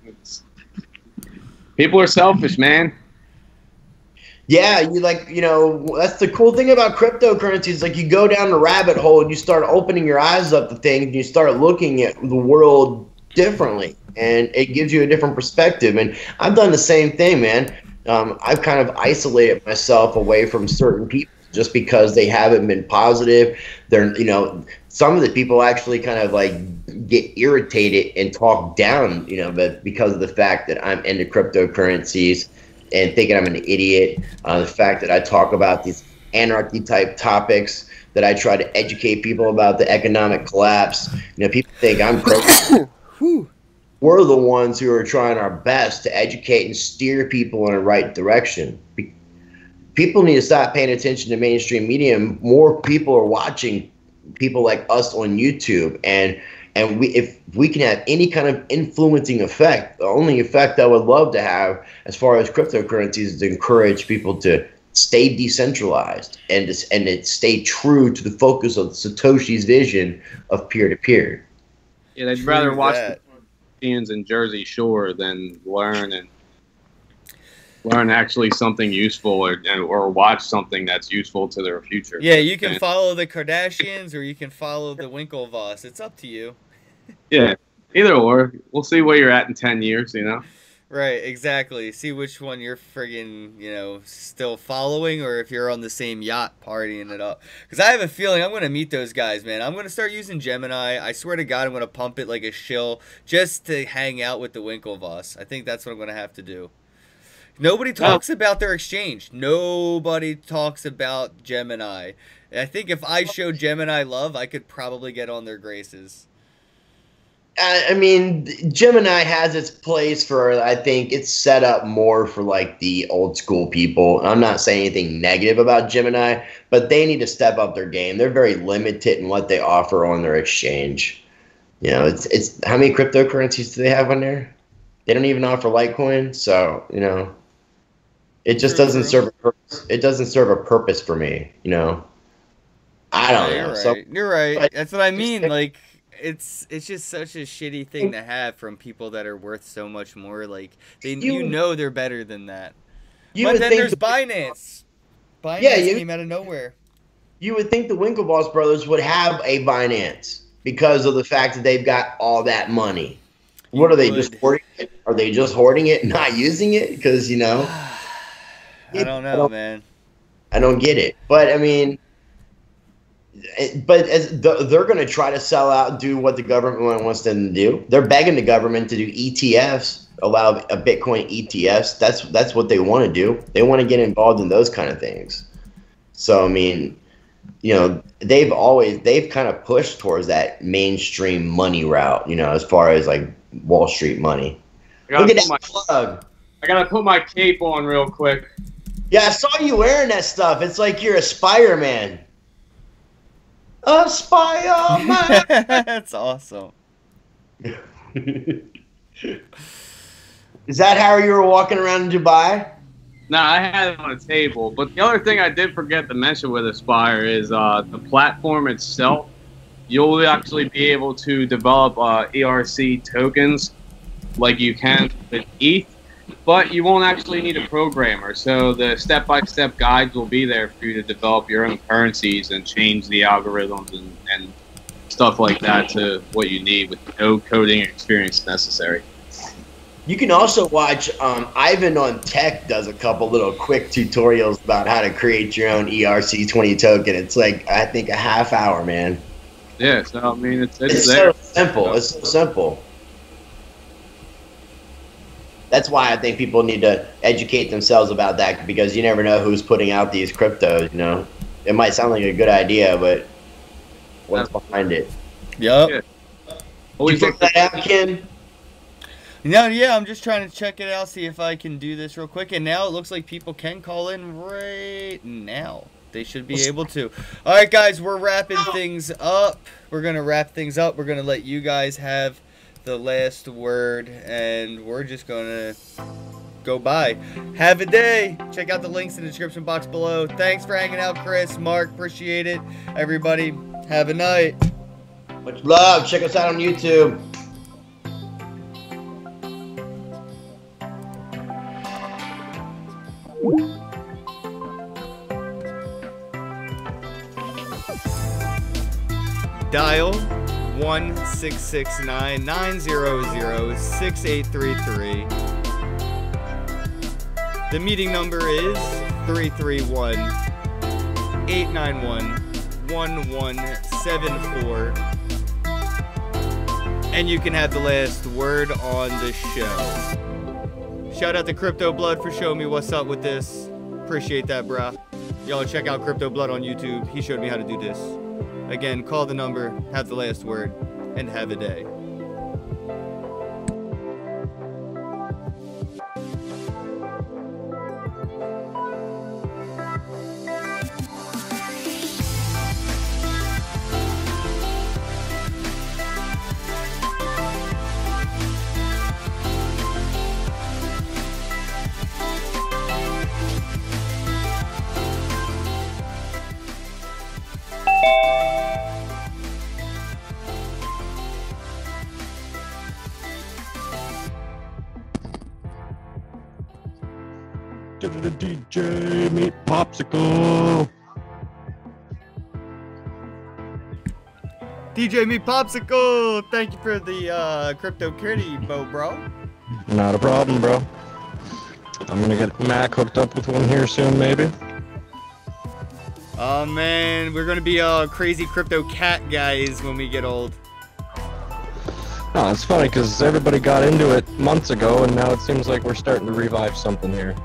people are selfish, man. Yeah, that's the cool thing about cryptocurrencies. Like you go down the rabbit hole and you start opening your eyes up to things and you start looking at the world differently, and it gives you a different perspective. And I've done the same thing, man. I've kind of isolated myself away from certain people just because they haven't been positive. They're, some of the people actually kind of like get irritated and talk down, but because of the fact that I'm into cryptocurrencies and thinking I'm an idiot, the fact that I talk about these anarchy type topics, that I try to educate people about the economic collapse. You know, people think I'm pro. We're the ones who are trying our best to educate and steer people in the right direction. People need to stop paying attention to mainstream media. More people are watching people like us on YouTube, and if we can have any kind of influencing effect, the only effect I would love to have as far as cryptocurrencies is to encourage people to stay decentralized and to stay true to the focus of Satoshi's vision of peer-to-peer. Yeah, they'd rather watch the Europeans in Jersey Shore than learn actually something useful or watch something that's useful to their future. Yeah, you can follow the Kardashians or you can follow the Winklevoss. It's up to you. Yeah, either or. We'll see where you're at in 10 years, you know? Right, exactly. See which one you're friggin', you know, still following, or if you're on the same yacht partying it up. Because I have a feeling I'm going to meet those guys, man. I'm going to start using Gemini. I swear to God, I'm going to pump it like a shill just to hang out with the Winklevoss. I think that's what I'm going to have to do. Nobody talks about their exchange. Nobody talks about Gemini. I think if I showed Gemini love, I could probably get on their graces. I mean, Gemini has its place for, I think it's set up more for like the old school people. I'm not saying anything negative about Gemini, but they need to step up their game. They're very limited in what they offer on their exchange. You know, it's how many cryptocurrencies do they have on there? They don't even offer Litecoin, so, you know, it just doesn't serve a purpose. It doesn't serve a purpose for me, you know. I don't know. You're right. So, you're right. That's what I mean. Like, it's just such a shitty thing to have from people that are worth so much more. Like, you know they're better than that. But then there's Binance. Binance came out of nowhere. You would think the Winklevoss brothers would have a Binance because of the fact that they've got all that money. What are they just hoarding it? Are they just hoarding it, not using it? Because, you know, I don't know, man. I don't get it. But I mean, they're going to try to sell out and do what the government wants them to do. They're begging the government to do ETFs, allow a Bitcoin ETFs. That's what they want to do. They want to get involved in those kind of things. So I mean, you know, they've kind of pushed towards that mainstream money route, you know, as far as like Wall Street money. Look at that plug. I gotta put my cape on real quick. Yeah, I saw you wearing that stuff. It's like you're a Spider-Man. A Spider-Man. That's awesome. Is that how you were walking around in Dubai? No, I had it on a table. But the other thing I did forget to mention with Aspire is the platform itself. You'll actually be able to develop ERC tokens like you can with ETH, but you won't actually need a programmer. So the step-by-step guides will be there for you to develop your own currencies and change the algorithms and stuff like that to what you need with no coding experience necessary. You can also watch Ivan on Tech does a couple little quick tutorials about how to create your own ERC20 token. It's like, I think, a half hour, man. Yeah, so I mean, it's so simple. It's so simple. That's why I think people need to educate themselves about that, because you never know who's putting out these cryptos, you know. It might sound like a good idea, but what's behind it? Yep. Yeah. Did you check that out, Ken? No, yeah, I'm just trying to check it out, see if I can do this real quick. And now it looks like people can call in right now. They should be able to. All right, guys, we're wrapping things up. We're going to wrap things up. We're going to let you guys have the last word, and we're just going to go by. Have a day. Check out the links in the description box below. Thanks for hanging out, Chris, Mark. Appreciate it. Everybody, have a night. Much love. Check us out on YouTube. Dial 1-669-900-6833. The meeting number is 331-891-1174. And you can have the last word on the show. Shout out to Crypto Blood for showing me what's up with this. Appreciate that, brah. Y'all check out Crypto Blood on YouTube. He showed me how to do this. Again, call the number, have the last word, and have a day. DJ Meat Popsicle. DJ Me Popsicle, thank you for the crypto kitty, bro. Not a problem, bro. I'm gonna get Mac hooked up with one here soon, maybe. Oh man, we're gonna be crazy crypto cat guys when we get old. Oh, it's funny because everybody got into it months ago, and now it seems like we're starting to revive something here.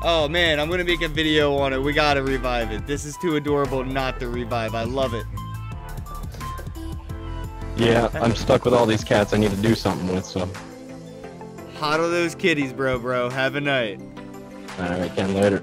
Oh man, I'm gonna make a video on it. We gotta revive it. This is too adorable not to revive. I love it. Yeah, I'm stuck with all these cats I need to do something with, so. Hot are those kitties, bro. Have a night. Alright, Ken, later.